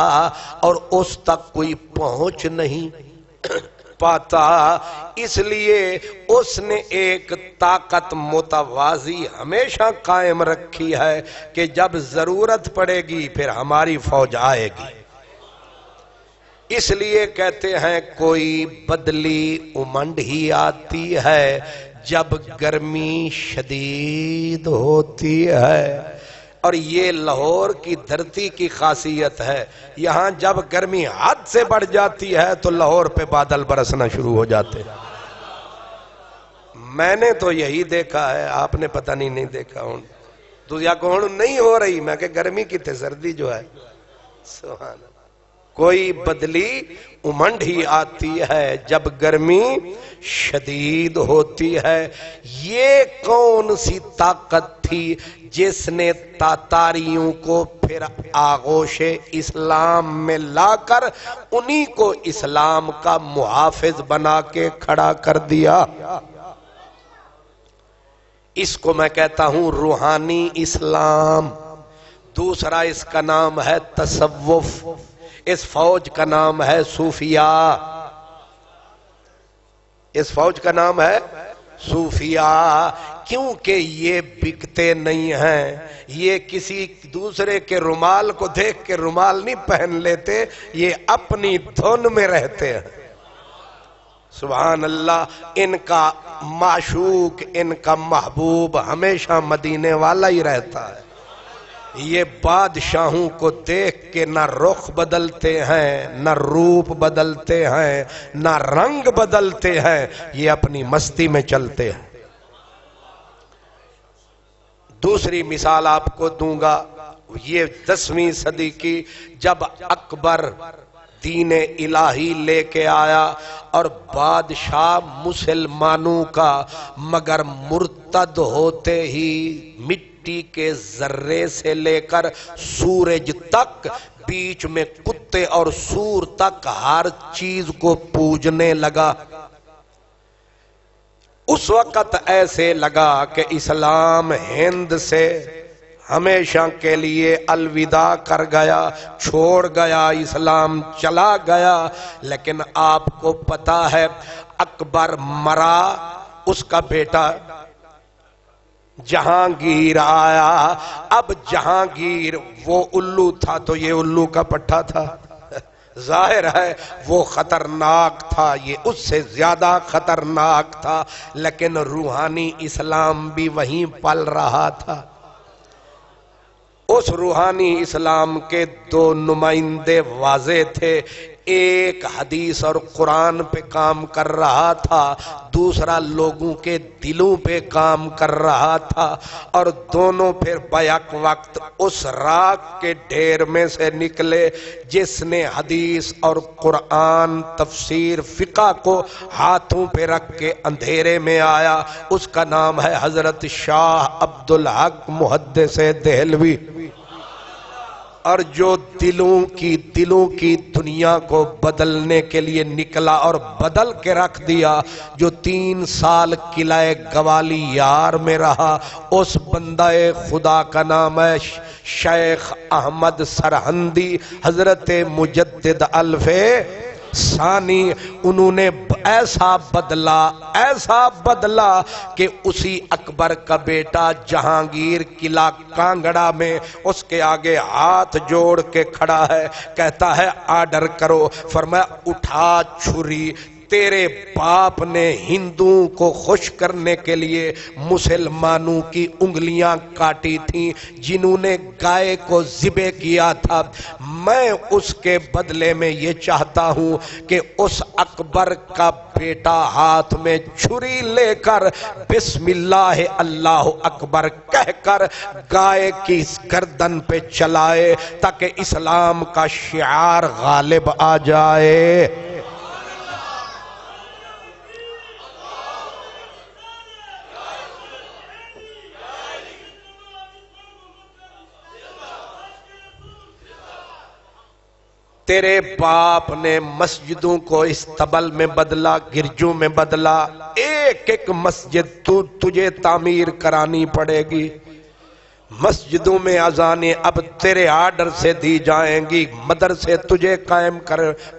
D: اور اس تک کوئی پہنچ نہیں پاتا. اس لیے اس نے ایک طاقت متوازی ہمیشہ قائم رکھی ہے کہ جب ضرورت پڑے گی پھر ہماری فوج آئے گی. اس لیے کہتے ہیں کوئی بدلی امنڈ ہی آتی ہے جب گرمی شدید ہوتی ہے. اور یہ لاہور کی دھرتی کی خاصیت ہے، یہاں جب گرمی حد سے بڑھ جاتی ہے تو لاہور پہ بادل برسنا شروع ہو جاتے ہیں. میں نے تو یہی دیکھا ہے، آپ نے پتہ نہیں دیکھا ہوں. دوسرا کون نہیں ہو رہی، میں کہ گرمی کی تے سردی جو ہے. سبحان اللہ. کوئی بدلی امنڈ ہی آتی ہے جب گرمی شدید ہوتی ہے. یہ کون سی طاقت تھی جس نے تاتاریوں کو پھر آغوش اسلام میں لا کر انہی کو اسلام کا محافظ بنا کے کھڑا کر دیا؟ اس کو میں کہتا ہوں روحانی اسلام. دوسرا اس کا نام ہے تصوف. اس فوج کا نام ہے صوفیہ. اس فوج کا نام ہے صوفیہ. کیونکہ یہ بکتے نہیں ہیں، یہ کسی دوسرے کے رومال کو دیکھ کے رومال نہیں پہن لیتے، یہ اپنی دھن میں رہتے ہیں. سبحان اللہ. ان کا معشوق، ان کا محبوب ہمیشہ مدینے والا ہی رہتا ہے. یہ بادشاہوں کو دیکھ کے نہ رخ بدلتے ہیں، نہ روپ بدلتے ہیں، نہ رنگ بدلتے ہیں، یہ اپنی مستی میں چلتے ہیں. دوسری مثال آپ کو دوں گا. یہ 10ویں صدی کی جب اکبر دین الہی لے کے آیا اور بادشاہ مسلمانوں کا، مگر مرتد ہوتے ہی مٹی کے ذرے سے لے کر سورج تک، بیچ میں کتے اور سور تک ہر چیز کو پوجنے لگا. اس وقت ایسے لگا کہ اسلام ہند سے ہمیشہ کے لیے الوداع کر گیا، چھوڑ گیا، اسلام چلا گیا. لیکن آپ کو پتا ہے اکبر مرا، اس کا بیٹا جہانگیر آیا. اب جہانگیر وہ الو تھا تو یہ الو کا پٹھا تھا. ظاہر ہے وہ خطرناک تھا، یہ اس سے زیادہ خطرناک تھا. لیکن روحانی اسلام بھی وہیں پل رہا تھا. اس روحانی اسلام کے دو نمائندے واضح تھے. ایک حدیث اور قرآن پہ کام کر رہا تھا، دوسرا لوگوں کے دلوں پہ کام کر رہا تھا. اور دونوں پھر بیک وقت اس راک کے ڈھیر میں سے نکلے جس نے حدیث اور قرآن، تفسیر، فقہ کو ہاتھوں پہ رکھ کے اندھیرے میں آیا. اس کا نام ہے حضرت شاہ عبدالحق محدث دہلوی. اور جو دلوں کی دنیا کو بدلنے کے لیے نکلا اور بدل کے رکھ دیا، جو 3 سال قلعہ گوالی یار میں رہا، اس بندہ خدا کا نام ہے شیخ احمد سرہندی حضرت مجدد الف ثانی. انہوں نے ایسا بدلا کہ اسی اکبر کا بیٹا جہانگیر قلعہ کانگڑا میں اس کے آگے ہاتھ جوڑ کے کھڑا ہے، کہتا ہے آرڈر کرو. فرمایا اٹھا چھری. تیرے باپ نے ہندوؤں کو خوش کرنے کے لیے مسلمانوں کی انگلیاں کاٹی تھیں، جنہوں نے گائے کو ذبح کیا تھا. میں اس کے بدلے میں یہ چاہتا ہوں کہ اس اکبر کا بیٹا ہاتھ میں چھری لے کر بسم اللہ اللہ اکبر کہہ کر گائے کی گردن پہ چلائے تاکہ اسلام کا شعار غالب آ جائے. تیرے باپ نے مسجدوں کو استبل میں بدلا، گرجوں میں بدلا، ایک ایک مسجد تجھے تعمیر کرانی پڑے گی۔ مسجدوں میں اذانیں اب تیرے آرڈر سے دی جائیں گی، مدرسے تجھے قائم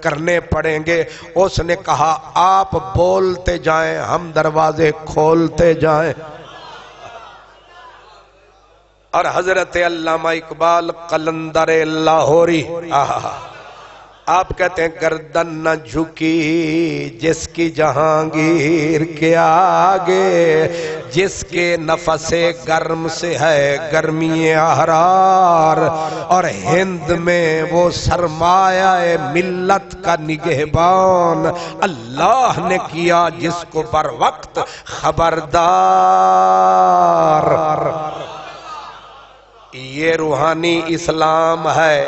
D: کرنے پڑیں گے۔ اس نے کہا آپ بولتے جائیں، ہم دروازے کھولتے جائیں۔ اور حضرت علامہ اقبال قلندر لاہوری آپ کہتے ہیں گردن نہ جھکی جس کی جہانگیر کے آگے، جس کے نفس گرم سے ہے گرمی احرار، اور ہند میں وہ سرمایہ ملت کا نگہبان اللہ نے کیا جس کو بر وقت خبردار۔ یہ روحانی اسلام ہے۔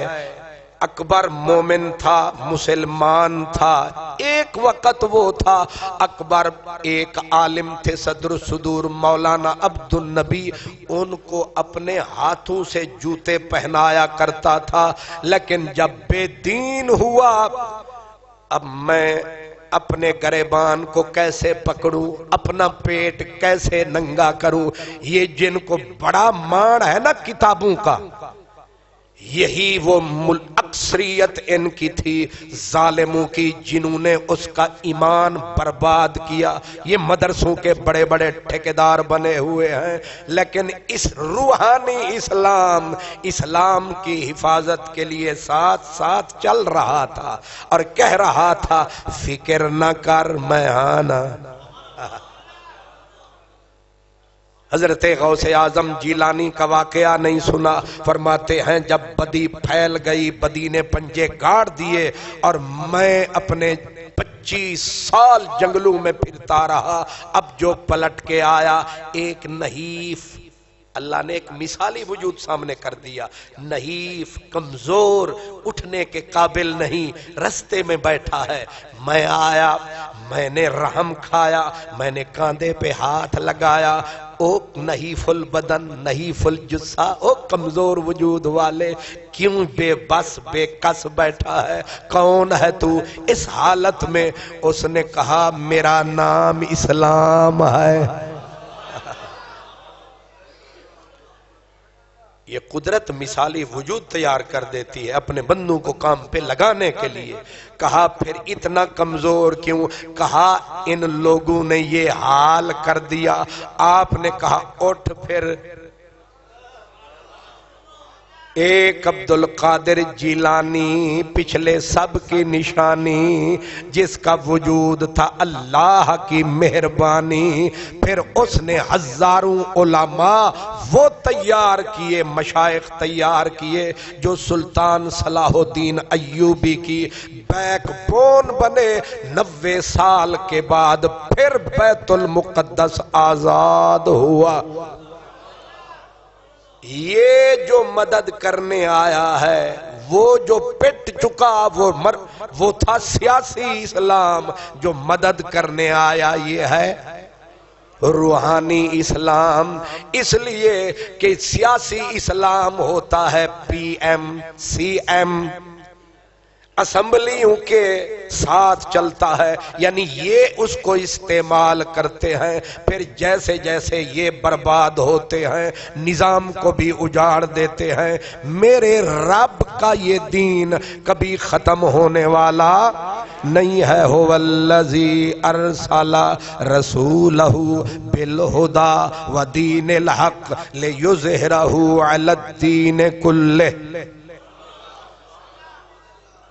D: اکبر مومن تھا، مسلمان تھا، ایک وقت وہ تھا اکبر ایک عالم تھے صدر صدور مولانا عبد النبی، ان کو اپنے ہاتھوں سے جوتے پہنایا کرتا تھا، لیکن جب بے دین ہوا اب میں اپنے گریبان کو کیسے پکڑوں، اپنا پیٹ کیسے ننگا کروں، یہ جن کو بڑا مان ہے نا کتابوں کا، یہی وہ اکثریت ان کی تھی ظالموں کی جنہوں نے اس کا ایمان برباد کیا۔ یہ مدرسوں کے بڑے بڑے ٹھیکیدار بنے ہوئے ہیں، لیکن اس روحانی اسلام کی حفاظت کے لیے ساتھ ساتھ چل رہا تھا اور کہہ رہا تھا فکر نہ کر میں آنا۔ حضرت غوث اعظم جیلانی کا واقعہ نہیں سنا؟ فرماتے ہیں جب بدی پھیل گئی، بدی نے پنجے گاڑ دیے اور میں اپنے 25 سال جنگلوں میں پھرتا رہا، اب جو پلٹ کے آیا ایک نحیف، اللہ نے ایک مثالی وجود سامنے کر دیا، نحیف کمزور اٹھنے کے قابل نہیں رستے میں بیٹھا ہے۔ میں آیا، میں نے رحم کھایا، میں نے کاندھے پہ ہاتھ لگایا، او نحیف البدن نحیف الجثہ، او کمزور وجود والے کیوں بے بس بے کس بیٹھا ہے، کون ہے تو؟ اس حالت میں اس نے کہا میرا نام اسلام ہے۔ یہ قدرت مثالی وجود تیار کر دیتی ہے اپنے بندوں کو کام پہ لگانے کے لیے۔ کہا پھر اتنا کمزور کیوں؟ کہا ان لوگوں نے یہ حال کر دیا۔ آپ نے کہا اٹھ پھر۔ ایک عبد القادر جیلانی پچھلے سب کی نشانی، جس کا وجود تھا اللہ کی مہربانی، پھر اس نے ہزاروں علماء وہ تیار کیے، مشائخ تیار کیے جو سلطان صلاح الدین ایوبی کی بیک بون بنے۔ 90 سال کے بعد پھر بیت المقدس آزاد ہوا۔ یہ جو مدد کرنے آیا ہے، وہ جو پٹ چکا وہ تھا سیاسی اسلام، جو مدد کرنے آیا یہ ہے روحانی اسلام۔ اس لیے کہ سیاسی اسلام ہوتا ہے پی ایم سی ایم، اسمبلیوں کے ساتھ چلتا ہے، یعنی یہ اس کو استعمال کرتے ہیں، پھر جیسے جیسے یہ برباد ہوتے ہیں نظام کو بھی اجاڑ دیتے ہیں۔ میرے رب کا یہ دین کبھی ختم ہونے والا نہیں ہے۔ هو الذی ارسل رسولہ بالہدی ودین الحق لیظہرہ علی الدین کلہ۔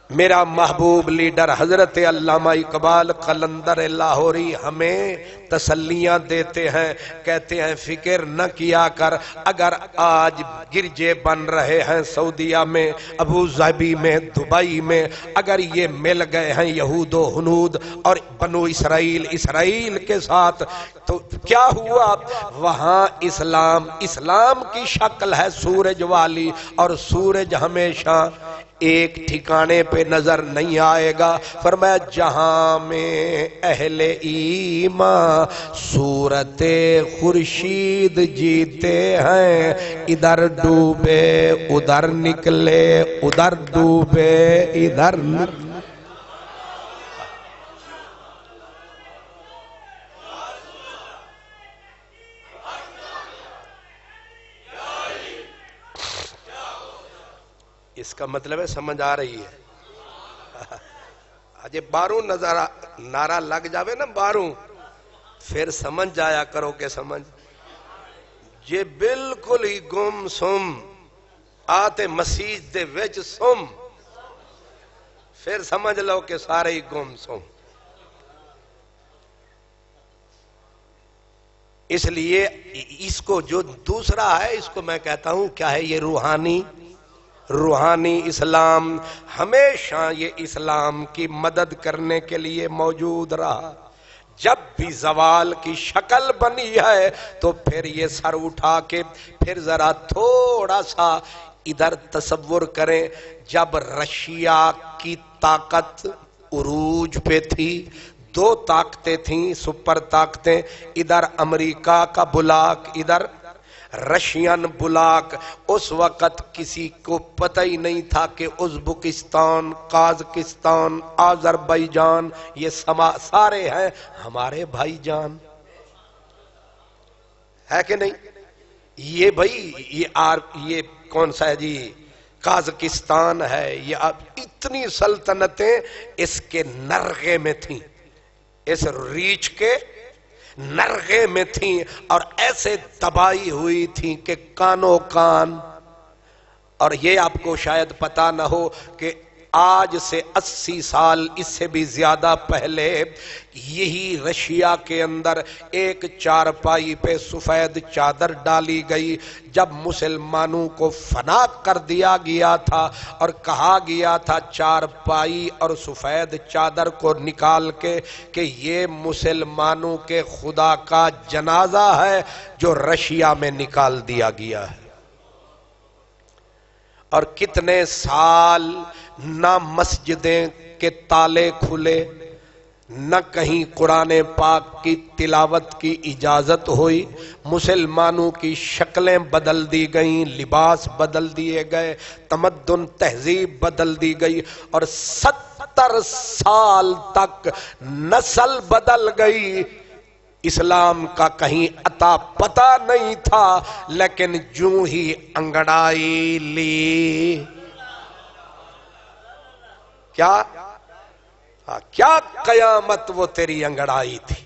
D: میرا محبوب لیڈر حضرت علامہ اقبال قلندر لاہوری ہمیں تسلیاں دیتے ہیں، کہتے ہیں فکر نہ کیا کر، اگر آج گرجے بن رہے ہیں سعودیہ میں، ابو ظبی میں، دبئی میں، اگر یہ مل گئے ہیں یہود و ہنود اور بنو اسرائیل کے ساتھ تو کیا ہوا؟ وہاں اسلام کی شکل ہے سورج والی، اور سورج ہمیشہ ایک ٹھکانے پہ نظر نہیں آئے گا۔ فرمایا جہاں میں اہل ایمان صورت خورشید جیتے ہیں، ادھر ڈوبے ادھر نکلے، ادھر ڈوبے ادھر نکلے۔ اس کا مطلب ہے سمجھ آ رہی ہے؟ اجے باروں نعرہ لگ جاوے نا باروں، پھر سمجھ جایا کرو کہ سمجھ جے بالکل ہی گم سم آتے مسیح دے وچ سم، پھر سمجھ لو کہ سارے ہی گم سم۔ اس لیے اس کو جو دوسرا ہے اس کو میں کہتا ہوں کیا ہے؟ یہ روحانی اسلام ہمیشہ یہ اسلام کی مدد کرنے کے لیے موجود رہا۔ جب بھی زوال کی شکل بنی ہے تو پھر یہ سر اٹھا کے پھر ذرا تھوڑا سا ادھر تصور کریں، جب رشیا کی طاقت عروج پہ تھی، دو طاقتیں تھیں سپر طاقتیں، ادھر امریکہ کا بلاک، ادھر رشین بلاک۔ اس وقت کسی کو پتہ ہی نہیں تھا کہ ازبکستان، قازقستان، آذربائیجان یہ سارے ہیں ہمارے بھائی جان، ہے کہ نہیں؟ یہ بھائی یہ کون سا ہے جی؟ قازقستان ہے۔ یہ اب اتنی سلطنتیں اس کے نرغے میں تھیں، اس ریچ کے نرغے میں تھیں، اور ایسے تباہی ہوئی تھی کہ کانوں کان۔ اور یہ آپ کو شاید پتا نہ ہو کہ آج سے 80 سال اس سے بھی زیادہ پہلے یہی رشیا کے اندر ایک چارپائی پہ سفید چادر ڈالی گئی، جب مسلمانوں کو فنا کر دیا گیا تھا اور کہا گیا تھا چارپائی اور سفید چادر کو نکال کے کہ یہ مسلمانوں کے خدا کا جنازہ ہے جو رشیا میں نکال دیا گیا ہے۔ اور کتنے سال نہ مسجدیں کے تالے کھلے، نہ کہیں قرآن پاک کی تلاوت کی اجازت ہوئی، مسلمانوں کی شکلیں بدل دی گئیں، لباس بدل دیے گئے، تمدن تہذیب بدل دی گئی، اور 70 سال تک نسل بدل گئی۔ اسلام کا کہیں عطا پتہ نہیں تھا، لیکن جوں ہی انگڑائی لی، کیا قیامت وہ تیری انگڑائی تھی۔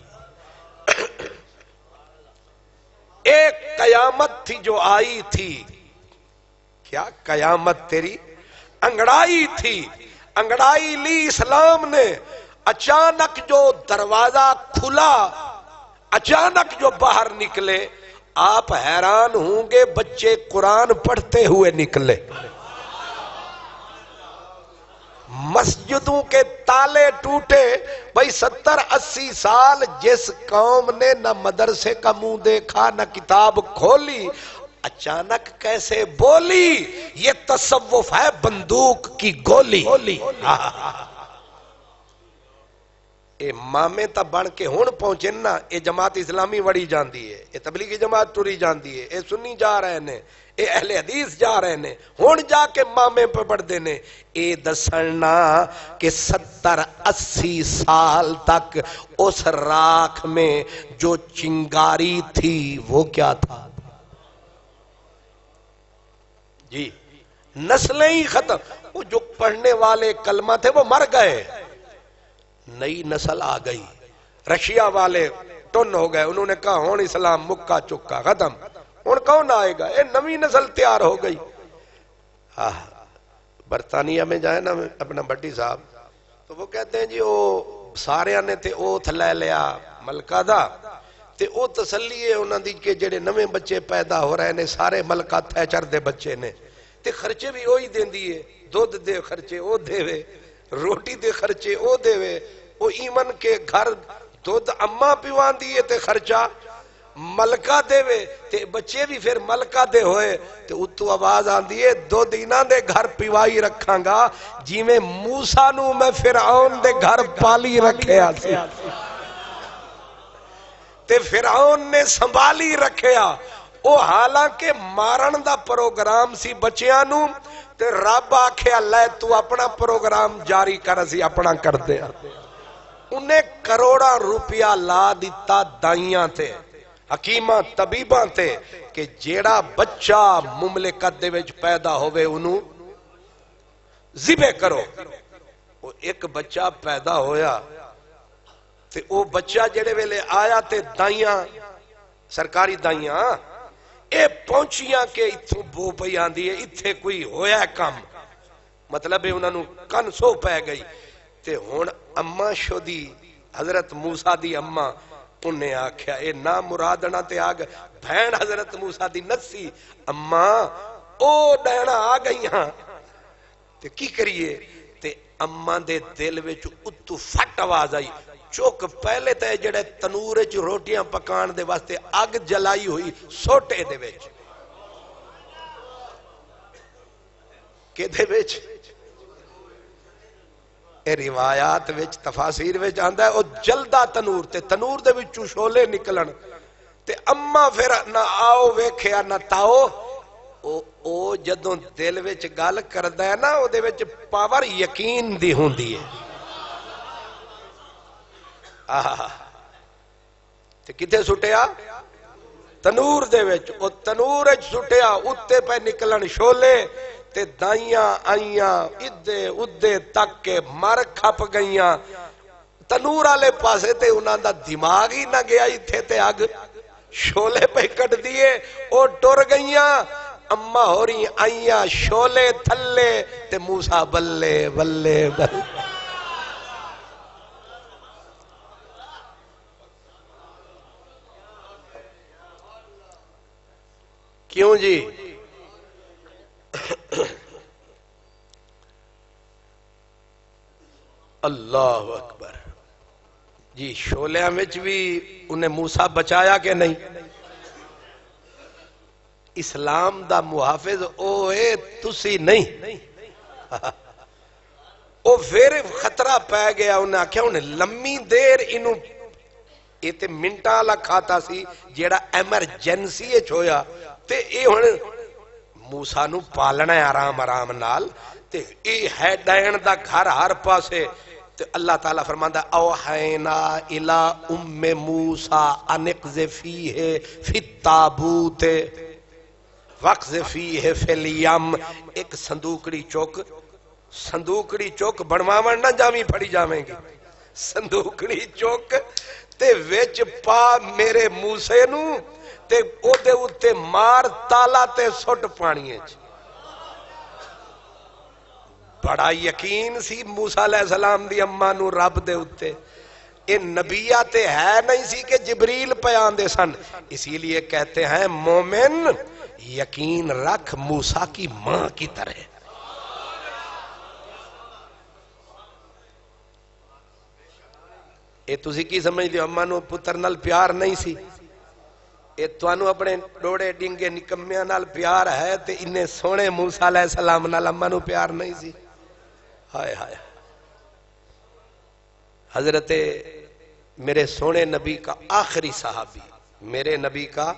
D: ایک قیامت تھی جو آئی تھی، کیا قیامت تیری انگڑائی تھی۔ انگڑائی لی اسلام نے، اچانک جو دروازہ کھلا، اچانک جو باہر نکلے، آپ حیران ہوں گے بچے قرآن پڑھتے ہوئے نکلے۔ مسجدوں کے تالے ٹوٹے۔ بھائی 70-80 سال جس قوم نے نہ مدرسے کا منہ دیکھا نہ کتاب کھولی، اچانک کیسے بولی؟ یہ تصوف ہے بندوق کی گولی۔ اے مامے تا بن کے ہون پہنچے نا، اے جماعت اسلامی وڑی جاندی ہے، اے تبلیغی جماعت ٹری جاندی ہے، اے سنی جا رہے نے، اے اہل حدیث جا رہے نے، ہون جا کے مامے پہ بڑھ دینے۔ اے دسنا کہ 70-80 سال تک اس راکھ میں جو چنگاری تھی وہ کیا تھا جی؟ نسلیں ہی ختم۔ وہ جو پڑھنے والے کلمہ تھے وہ مر گئے، نئی نسل آ گئی۔ رشیا والے ٹن ہو گئے، انہوں نے کہا ہون اسلام مکہ چکا ختم، ہون کون آئے گا؟ اے نئی نسل تیار ہو گئی۔ برطانیہ میں جائے نا اپنا بٹی صاحب، تو وہ کہتے ہیں جی وہ سارے نے تے اوتھ لے لیا ملکہ دا، تے او تسلی ہے انہاں دی کہ جڑے نویں بچے پیدا ہو رہے نے سارے ملکہ تھیچر دے بچے نے، تے خرچے بھی وہی دیندی ہے، دودھ دے خرچے او دے وے، روٹی دے خرچے او دے وے، او ایمن کے گھر دودھ اما پیواندی ہے تے خرچہ ملکہ دے وے تے بچے بھی پھر ملکہ دے ہوئے تے اتو آواز آندی ہے 2 دیناں دے گھر پیوائی رکھاں گا جی میں موسیٰ نو میں فرعون دے گھر پالی رکھے آسی تے فرعون نے سنبھالی رکھے آ او حالانکہ مارن دا پروگرام سی بچیاں نو تے رب آکھے اللہ تو اپنا پروگرام جاری کر سی اپنا کر دے انہیں کروڑا روپیہ لا دیتا دائیاں تے حکیمہ طبیباں تے کہ جیڑا بچہ مملکت دے وچ پیدا ہوئے انہوں ذبح کرو وہ ایک بچہ پیدا ہویا تے او بچہ جڑے ویلے آیا تے دائیاں سرکاری دائیاں اے پہنچیاں کہ اتھو بو پئی آندی ہے اتھے کوئی ہویا ہے کام مطلب ہے انہوں کن سو پہ گئی تے ہون اماں شدی حضرت موسیٰ دی اماں انہیں آکھیا اے نا مرادنا تے آگ بھین حضرت موسیٰ دی نسی اماں او ڈینا آگئی ہاں تے کی کریے تے اماں دے دل وچ اتو فٹ آواز آئی چوک پہلے تے جڑے تنور وچ روٹیاں پکان دے واسطے اگ جلائی ہوئی سوٹے دے وچ کہ دے وچ اے روایات وچ تفاسیر وچ آندا ہے او جلدا تنور تے تنور دے وچوں شولے نکلن تے اما پھر نہ آؤ ویکھیا نہ تاؤ او جدوں دل وچ گل کردا ہے نا او دے وچ پاور یقین دی ہوندی ہے تے کتے سٹیا تنور دے وچ او تنور وچ سٹیا اُتے پہ نکلن شولے تے دائیاں آئیاں ادھے ادھے تک کے مر کھپ گئیاں تنور آلے پاسے تے انہاں دا دماغ ہی نہ گیا ہی تھے تے آگ شولے پہ کٹ دیے او ٹر گئیاں اما ہو رہی آئیاں شولے تھلے تے موسیٰ بلے بلے بلے کیوں جی اللہ اکبر جی شولیاں وچ بھی انہیں موسیٰ بچایا کہ نہیں اسلام دا محافظ او ہے تسی نہیں او پھر خطرہ پہ گیا انہیں آکھیا انہیں لمبی دیر انہوں یہ تے منٹا لا کھاتا سی جیڑا ایمرجنسی چھویا تے اے ہن موسیٰ نو پالنا ہے آرام آرام نال تے اے ہے ڈائن دا گھر ہر پاسے تے اللہ تعالیٰ فرماندا اوحینا الی ام موسیٰ انقذفیہ فی التابوت وقذفیہ فی الیم ایک صندوقڑی چوک بنواون نہ جامی پھڑی جاویں گی صندوقڑی چوک تے وچ پا میرے موسیٰ نو تے او دے اتے مار تالا تے سٹ پانیے بڑا یقین سی موسیٰ علیہ السلام دی اماں نو رب دے اتے اے نبیات ہے نہیں سی کہ جبریل پیان دے سن اسی لیے کہتے ہیں مومن یقین رکھ موسیٰ کی ماں کی طرح اے تسی کی سمجھ دیو اماں نو پتر نال پیار نہیں سی اے توانو اپنے ڈوڑے ڈنگے نکمیاں نال پیار ہے تے انہیں سونے موسیٰ علیہ السلام نال اماں نو پیار نہیں سی ہائے ہائے حضرت میرے سونے نبی کا آخری صحابی میرے نبی کا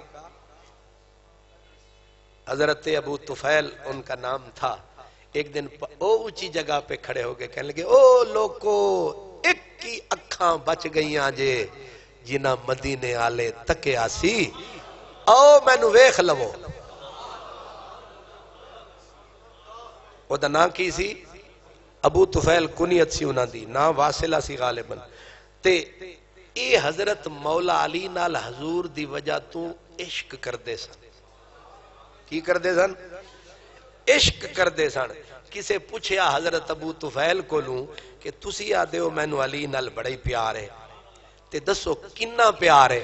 D: حضرت ابو طفیل ان کا نام تھا ایک دن او اونچی جگہ پہ کھڑے ہو گئے کہنے لگے او لوکو ایک کی اکھاں بچ گئیاں جے جنہ مدینے آلے تکے آسی او میں نو ویخ لو او دا نا کی سی ابو طفیل کنیت سی انہاں دی نا واصلہ سی غالباً تے اے حضرت مولا علی نال حضور دی وجہ تو عشق کر دے سن کی کر دے سن عشق کر دے سن کسے پوچھیا حضرت ابو طفیل کو لوں کہ تسی آدھے ہو میں نو علی نال بڑی پیار ہے تے دسو کننا پیار ہے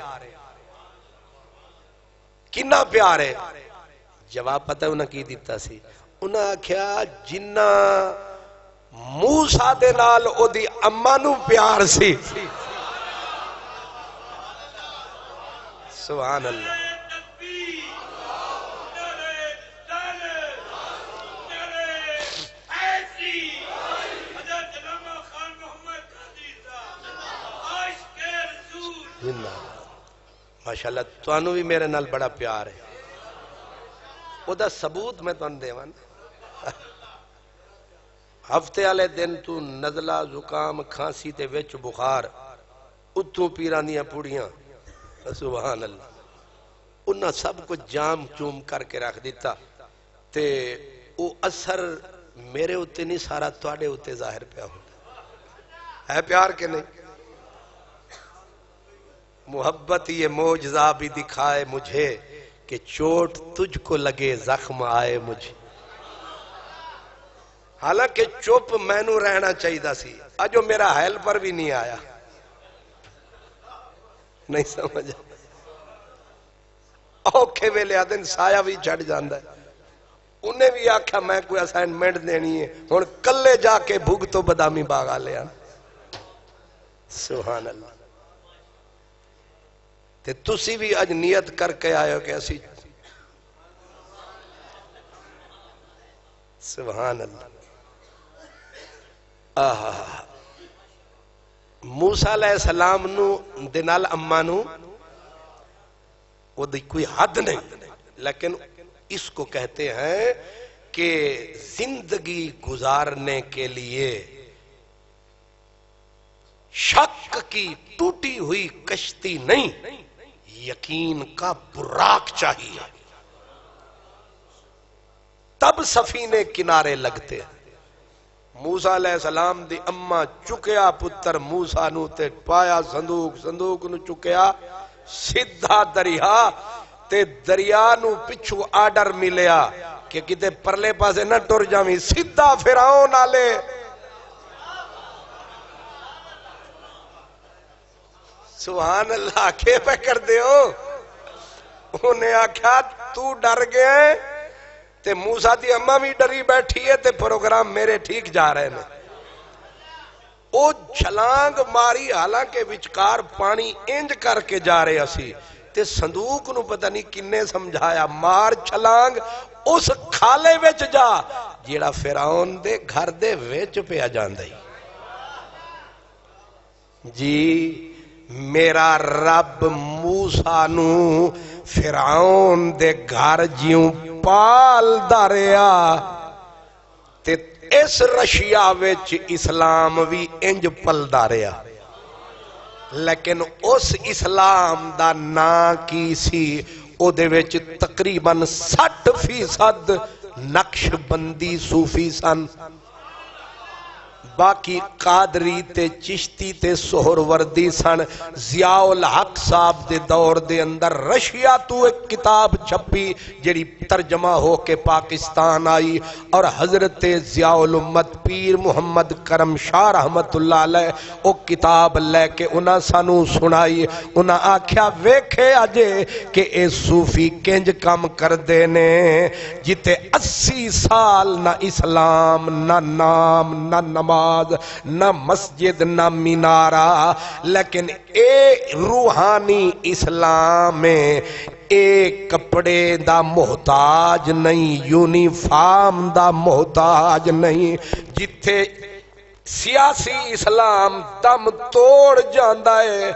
D: کننا پیار ہے جواب پتہ انہاں کی دیتا سی انہاں کیا جنہ موسیٰ دے نال او دی اماں نو پیار سی سبحان اللہ. ماشاءاللہ تانوں بھی میرے نال بڑا پیار ہے. او دا ثبوت میں تانوں دیواں. ہفتے والے دن تو نزلہ زکام کھانسی تے وچ بخار اتوں پیراں دیاں پوڑیاں. سبحان اللہ. انہاں سب کو جام چوم کر کے رکھ دیتا تے او اثر میرے اتے نہیں سارا تواڈے اتے ظاہر پیا ہوندا ہے. پیار کے نہیں؟ محبت یہ معجزہ بھی دکھائے مجھے کہ چوٹ تجھ کو لگے زخم آئے مجھے. حالانکہ چپ میں نو رہنا چاہیے سی. اجو میرا حیل پر بھی نہیں آیا. نہیں سمجھا؟ اوکھے ویلے آدن سایہ بھی چڑھ جاندہ ہے. انہیں بھی آکھا میں کوئی اسائنمنٹ دینی ہے ہن کلے جا کے بھوگ تو بادامی باغا لیا. سبحان اللہ. تے تسی بھی اج نیت کر کے آئے ہو کہ ایسی. سبحان اللہ. موسیٰ علیہ السلام نو دنال اما نو وہ کوئی حد نہیں، لیکن اس کو کہتے ہیں کہ زندگی گزارنے کے لیے شک کی ٹوٹی ہوئی کشتی نہیں، یقین کا براق چاہیے، تب سفینے کنارے لگتے ہیں. موسیٰ علیہ السلام دی اما چکیا پتر موسیٰ نو تے پایا صندوق نو چکیا سیدھا دریا تے دریا نو پچھو آرڈر ملیا کہ کتے پرلے پاسے نہ ٹر جاویں، سیدھا فرعون آلے. سبحان اللہ. کیا پہ کر دے ہو؟ انہیں آکھا تو ڈر گئے تے موسیٰ دی اماں بھی ڈری بیٹھی ہے تے پروگرام میرے ٹھیک جا رہے ہیں. او چھلانگ ماری حالانکہ وچکار پانی انج کر کے جا رہے اسی تے صندوق نو پتہ نہیں کنے سمجھایا مار چھلانگ اس کھالے وچ جا جیڑا فرعون دے گھر دے وچ پہ جاندے. جی میرا رب موسیٰ نو فرعون دے گھر جیوں پال داریا تے اس رشیا وچ اسلام بھی انج پل داریا. لیکن اس اسلام دا نا کی سی او دے وچ تقریباً 60% نقش بندی صوفی سن، باقی قادری تے چشتی تے سہر وردی سن. ضیاء الحق صاحب دے دور دے اندر رشیا تو ایک کتاب چھپی جڑی ترجمہ ہو کے پاکستان آئی اور حضرت ضیاء الامت پیر محمد کرم شاہ رحمت اللہ علیہ او کتاب لے کے انہاں سانو سنائی. انہاں آکھیا ویکھے اجے کہ اے صوفی کنج کم کر دینے جتے 80 سال نہ اسلام نہ نام نہ نماز نہ مسجد نہ مینارہ، لیکن اے روحانی اسلام میں اے کپڑے دا محتاج نہیں، یونیفارم دا محتاج نہیں. جتھے سیاسی اسلام دم توڑ جاندا ہے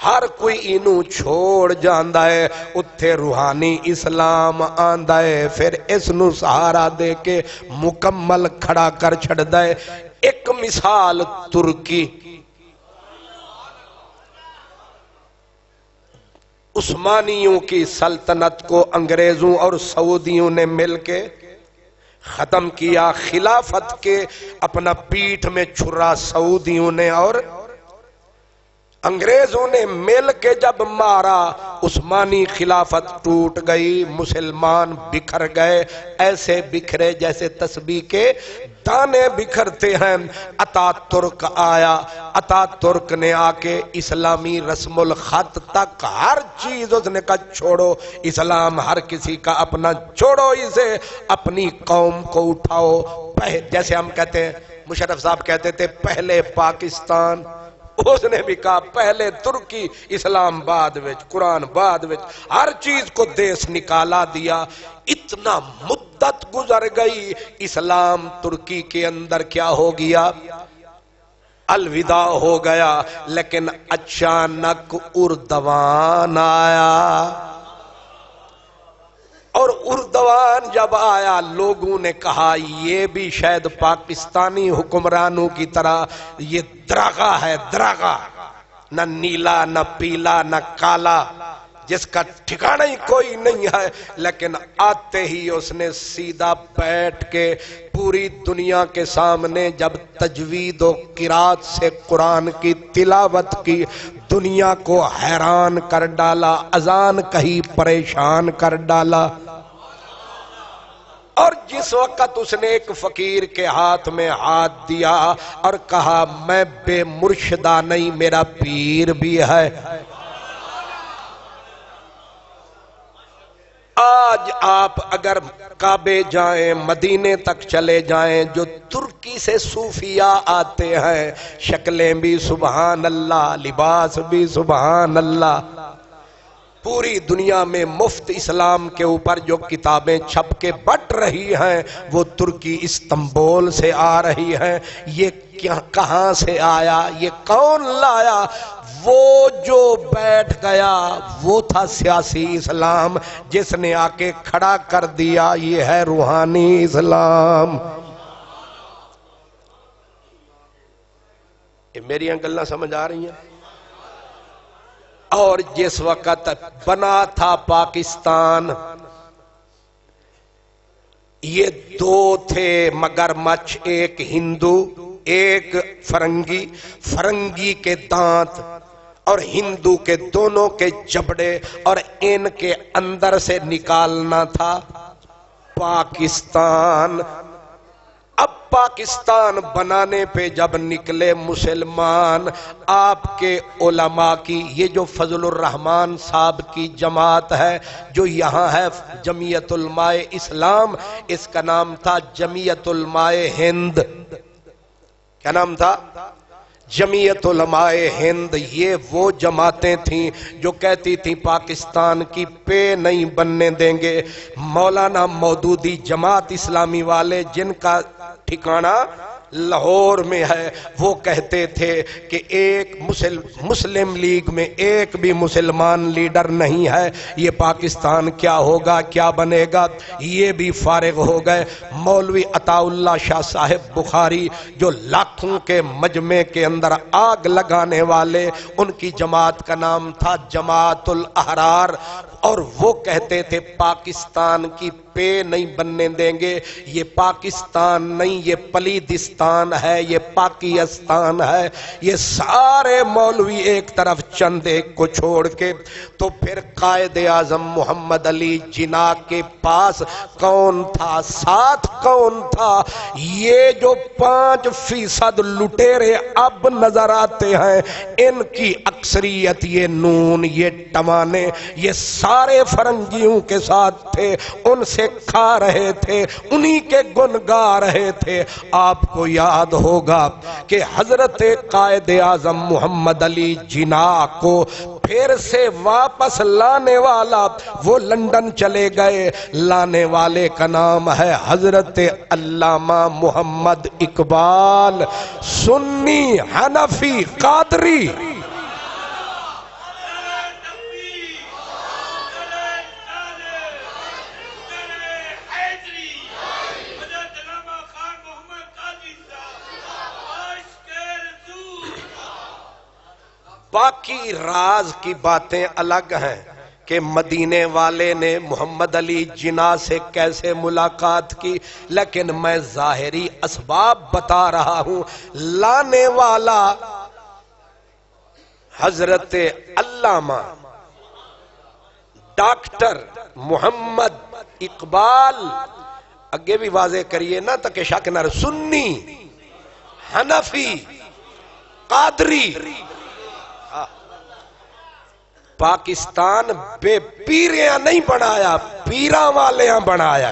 D: ہر کوئی انہوں چھوڑ جاندا ہے، اتھے روحانی اسلام آندا ہے پھر اس نو سہارا دے کے مکمل کھڑا کر چھڑدا ہے. ایک مثال ترکی، عثمانیوں کی سلطنت کو انگریزوں اور سعودیوں نے مل کے ختم کیا. خلافت کے اپنا پیٹھ میں چھرا سعودیوں نے اور انگریزوں نے مل کے جب مارا عثمانی خلافت ٹوٹ گئی، مسلمان بکھر گئے، ایسے بکھرے جیسے تسبیح کے دانے بکھرتے ہیں. اتا ترک آیا، اتا ترک نے آ کے اسلامی رسم الخط تک ہر چیز اس نے کہا چھوڑو، اسلام ہر کسی کا اپنا، چھوڑو اسے، اپنی قوم کو اٹھاؤ. جیسے ہم کہتے ہیں، مشرف صاحب کہتے تھے پہلے پاکستان اس نے بھی کہا پہلے ترکی اسلام بعد وچ قرآن بعد وچ ہر چیز کو دیس نکالا دیا. اتنا مدت گزر گئی اسلام ترکی کے اندر کیا ہو گیا الوداع ہو گیا. لیکن اچانک اردوان آیا اور اردوان جب آیا لوگوں نے کہا یہ بھی شاید پاکستانی حکمرانوں کی طرح یہ دراغا ہے دراغا نہ نیلا نہ پیلا نہ کالا جس کا ٹھکانہ ہی کوئی نہیں ہے. لیکن آتے ہی اس نے سیدھا بیٹھ کے پوری دنیا کے سامنے جب تجوید و قرات سے قرآن کی تلاوت کی دنیا کو حیران کر ڈالا. اذان کہی پریشان کر ڈالا. اور جس وقت اس نے ایک فقیر کے ہاتھ میں ہاتھ دیا اور کہا میں بے مرشدہ نہیں میرا پیر بھی ہے. آج آپ اگر کعبے جائیں مدینے تک چلے جائیں جو ترکی سے صوفیاء آتے ہیں شکلیں بھی سبحان اللہ لباس بھی سبحان اللہ. پوری دنیا میں مفت اسلام کے اوپر جو کتابیں چھپ کے بٹ رہی ہیں وہ ترکی استنبول سے آ رہی ہیں. یہ کہاں سے آیا یہ کون لایا؟ وہ جو بیٹھ گیا وہ تھا سیاسی اسلام جس نے آ کے کھڑا کر دیا یہ ہے روحانی اسلام. یہ میری گلاں سمجھ آ رہی ہیں؟ اور جس وقت بنا تھا پاکستان یہ دو تھے مگرمچھ ایک ہندو ایک فرنگی. فرنگی کے دانت اور ہندو کے دونوں کے جبڑے اور ان کے اندر سے نکالنا تھا پاکستان. اب پاکستان بنانے پہ جب نکلے مسلمان آپ کے علماء کی یہ جو فضل الرحمان صاحب کی جماعت ہے جو یہاں ہے جمعیت علماء اسلام اس کا نام تھا جمعیت علماء ہند. کیا نام تھا؟ جمعیت علماء ہند. یہ وہ جماعتیں تھیں جو کہتی تھیں پاکستان کی پہ نہیں بننے دیں گے. مولانا مودودی جماعت اسلامی والے جن کا ٹھکانہ لاہور میں ہے وہ کہتے تھے کہ ایک مسلم لیگ میں ایک بھی مسلمان لیڈر نہیں ہے یہ پاکستان کیا ہوگا کیا بنے گا. یہ بھی فارغ ہو گئے. مولوی عطا اللہ شاہ صاحب بخاری جو لاکھوں کے مجمع کے اندر آگ لگانے والے ان کی جماعت کا نام تھا جماعت الاحرار اور وہ کہتے تھے پاکستان کی پہ نہیں بننے دیں گے. یہ پاکستان نہیں یہ پلیدستان ہے یہ پاکستان ہے. یہ سارے مولوی ایک طرف چند ایک کو چھوڑ کے تو پھر قائد اعظم محمد علی جناح کے پاس کون تھا ساتھ کون تھا؟ یہ جو 5% لٹیرے اب نظر آتے ہیں ان کی اکثریت یہ نون یہ ٹمانے یہ سارے فرنگیوں کے ساتھ تھے ان سے کھا رہے تھے انہی کے گن گا رہے تھے. آپ کو یاد ہوگا کہ حضرت قائد اعظم محمد علی جناح کو پھر سے واپس لانے والا وہ لندن چلے گئے. لانے والے کا نام ہے حضرت علامہ محمد اقبال سنی حنفی قادری. باقی راز کی باتیں الگ ہیں کہ مدینے والے نے محمد علی جناح سے کیسے ملاقات کی لیکن میں ظاہری اسباب بتا رہا ہوں. لانے والا حضرت علامہ ڈاکٹر محمد اقبال اگے بھی واضح کریے نا تاکہ شک نہ رہے. سنی حنفی قادری پاکستان بے پیریاں نہیں بنایا پیراں والیاں بنایا.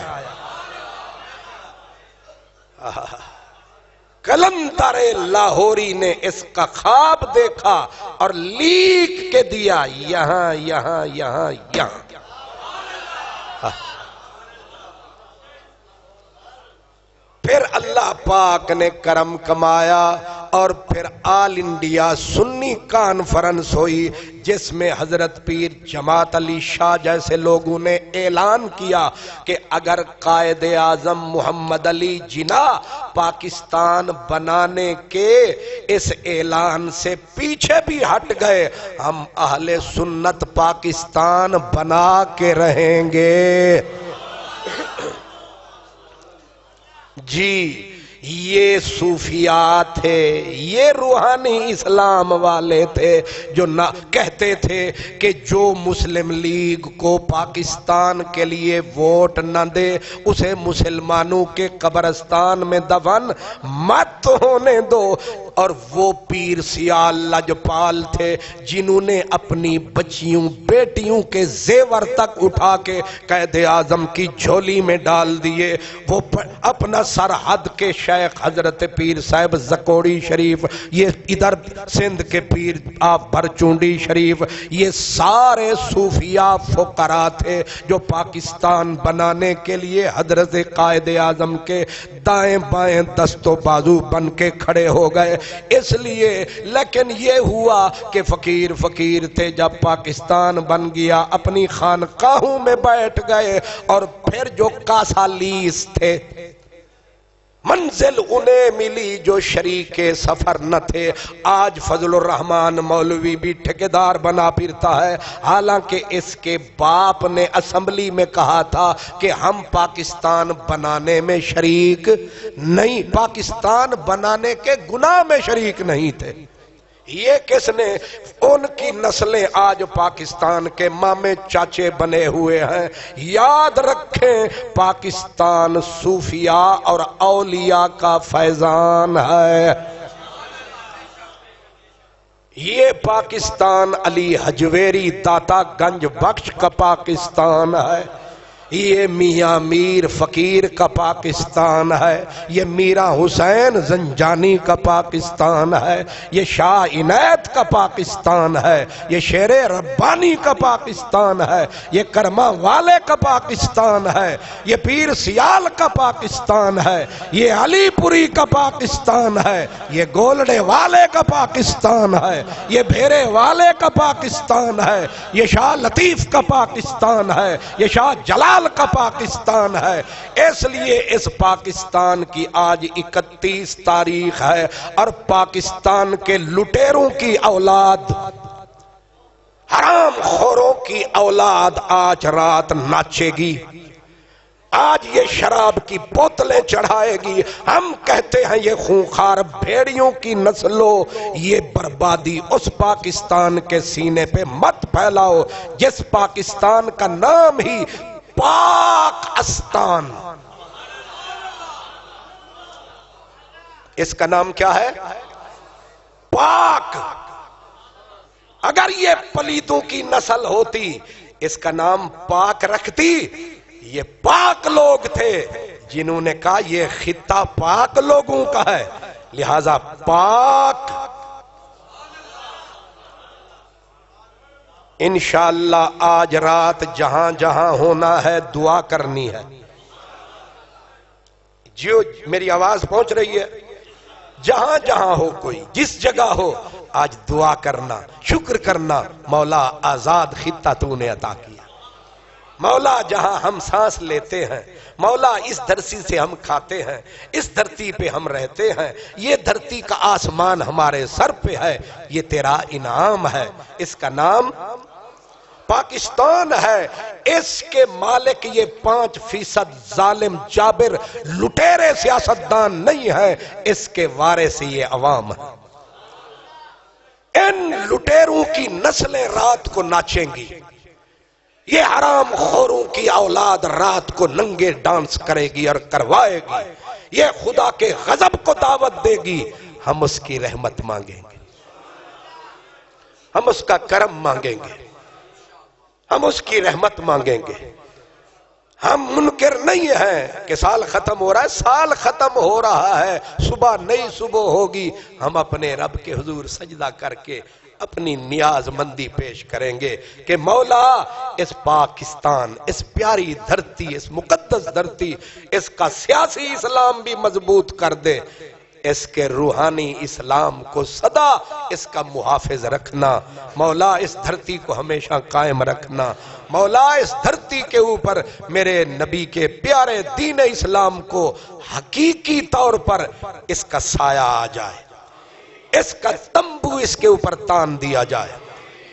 D: کلندر لاہوری نے اس کا خواب دیکھا اور لیک کے دیا یہاں یہاں یہاں یہاں. پھر اللہ پاک نے کرم کمایا اور پھر آل انڈیا سنی کانفرنس ہوئی جس میں حضرت پیر جماعت علی شاہ جیسے لوگوں نے اعلان کیا کہ اگر قائد اعظم محمد علی جناح پاکستان بنانے کے اس اعلان سے پیچھے بھی ہٹ گئے ہم اہل سنت پاکستان بنا کے رہیں گے. جی یہ صوفیاء تھے، یہ روحانی اسلام والے تھے جو نہ کہتے تھے کہ جو مسلم لیگ کو پاکستان کے لیے ووٹ نہ دے اسے مسلمانوں کے قبرستان میں دفن مت ہونے دو. اور وہ پیر سیال لجپال تھے جنہوں نے اپنی بچیوں بیٹیوں کے زیور تک اٹھا کے قائد اعظم کی جھولی میں ڈال دیے. وہ اپنا سرحد کے شیخ حضرت پیر صاحب زکوڑی شریف، یہ ادھر سندھ کے پیر آپ بھرچونڈی شریف، یہ سارے صوفیاء فقراء تھے جو پاکستان بنانے کے لیے حضرت قائد اعظم کے دائیں بائیں دست و بازو بن کے کھڑے ہو گئے. اس لیے لیکن یہ ہوا کہ فقیر فقیر تھے، جب پاکستان بن گیا اپنی خانقاہوں میں بیٹھ گئے اور پھر جو کاسالیس تھے منزل انہیں ملی جو شریک سفر نہ تھے. آج فضل الرحمان مولوی بھی ٹھیکیدار بنا پھرتا ہے، حالانکہ اس کے باپ نے اسمبلی میں کہا تھا کہ ہم پاکستان بنانے میں شریک نہیں، پاکستان بنانے کے گناہ میں شریک نہیں تھے. یہ کس نے؟ ان کی نسلیں آج پاکستان کے مامے چاچے بنے ہوئے ہیں. یاد رکھیں پاکستان صوفیاء اور اولیاء کا فیضان ہے. یہ پاکستان علی حجویری داتا گنج بخش کا پاکستان ہے، یہ میاں میر فقیر کا پاکستان ہے، یہ میرا حسین زنجانی کا پاکستان ہے، یہ شاہ عنایت کا پاکستان ہے، یہ شیر ربانی کا پاکستان ہے، یہ کرما والے کا پاکستان ہے، یہ پیر سیال کا پاکستان ہے، یہ علی پوری کا پاکستان ہے، یہ گولڈے والے کا پاکستان ہے، یہ بھیرے والے کا پاکستان ہے، یہ شاہ لطیف کا پاکستان ہے، یہ شاہ جلال کا پاکستان ہے. اس لیے اس پاکستان کی آج 31 تاریخ ہے اور پاکستان کے لٹیروں کی اولاد، حرام خوروں کی اولاد آج رات ناچے گی، آج یہ شراب کی بوتلیں چڑھائے گی. ہم کہتے ہیں یہ خونخوار بھیڑیوں کی نسلو، یہ بربادی اس پاکستان کے سینے پہ مت پھیلاؤ جس پاکستان کا نام ہی پاکستان. اس کا نام کیا ہے؟ پاک. اگر یہ پلیتوں کی نسل ہوتی اس کا نام پاک رکھتی. یہ پاک لوگ تھے جنہوں نے کہا یہ خطہ پاک لوگوں کا ہے لہذا پاک. انشاءاللہ آج رات جہاں جہاں ہونا ہے دعا کرنی ہے. جو میری آواز پہنچ رہی ہے، جہاں جہاں ہو کوئی جس جگہ ہو آج دعا کرنا، شکر کرنا، مولا آزاد خطہ تو نے عطا کیا. مولا جہاں ہم سانس لیتے ہیں، مولا اس دھرتی سے ہم کھاتے ہیں، اس دھرتی پہ ہم رہتے ہیں، یہ دھرتی کا آسمان ہمارے سر پہ ہے، یہ تیرا انعام ہے. اس کا نام پاکستان ہے. اس کے مالک یہ 5% ظالم جابر لٹیرے سیاستدان نہیں ہے، اس کے وارث یہ عوام ہے. ان لٹیروں کی نسلیں رات کو ناچیں گی، یہ حرام خوروں کی اولاد رات کو ننگے ڈانس کرے گی اور کروائے گی، یہ خدا کے غضب کو دعوت دے گی. ہم اس کی رحمت مانگیں گے، ہم اس کا کرم مانگیں گے، ہم اس کی رحمت مانگیں گے. ہم منکر نہیں ہیں کہ سال ختم ہو رہا ہے، سال ختم ہو رہا ہے، صبح نئی صبح ہوگی، ہم اپنے رب کے حضور سجدہ کر کے اپنی نیاز مندی پیش کریں گے کہ مولا اس پاکستان، اس پیاری دھرتی، اس مقدس دھرتی، اس کا سیاسی اسلام بھی مضبوط کر دے، اس کے روحانی اسلام کو سدا اس کا محافظ رکھنا، مولا اس دھرتی کو ہمیشہ قائم رکھنا، مولا اس دھرتی کے اوپر میرے نبی کے پیارے دین اسلام کو حقیقی طور پر اس کا سایہ آ جائے، اس کا تمبو اس کے اوپر تان دیا جائے۔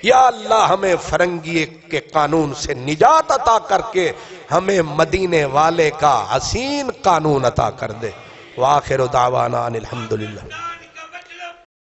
D: یا اللہ ہمیں فرنگی کے قانون سے نجات عطا کر کے ہمیں مدینے والے کا حسین قانون عطا کر دے۔ وآخر دعوانا ان الحمدللہ۔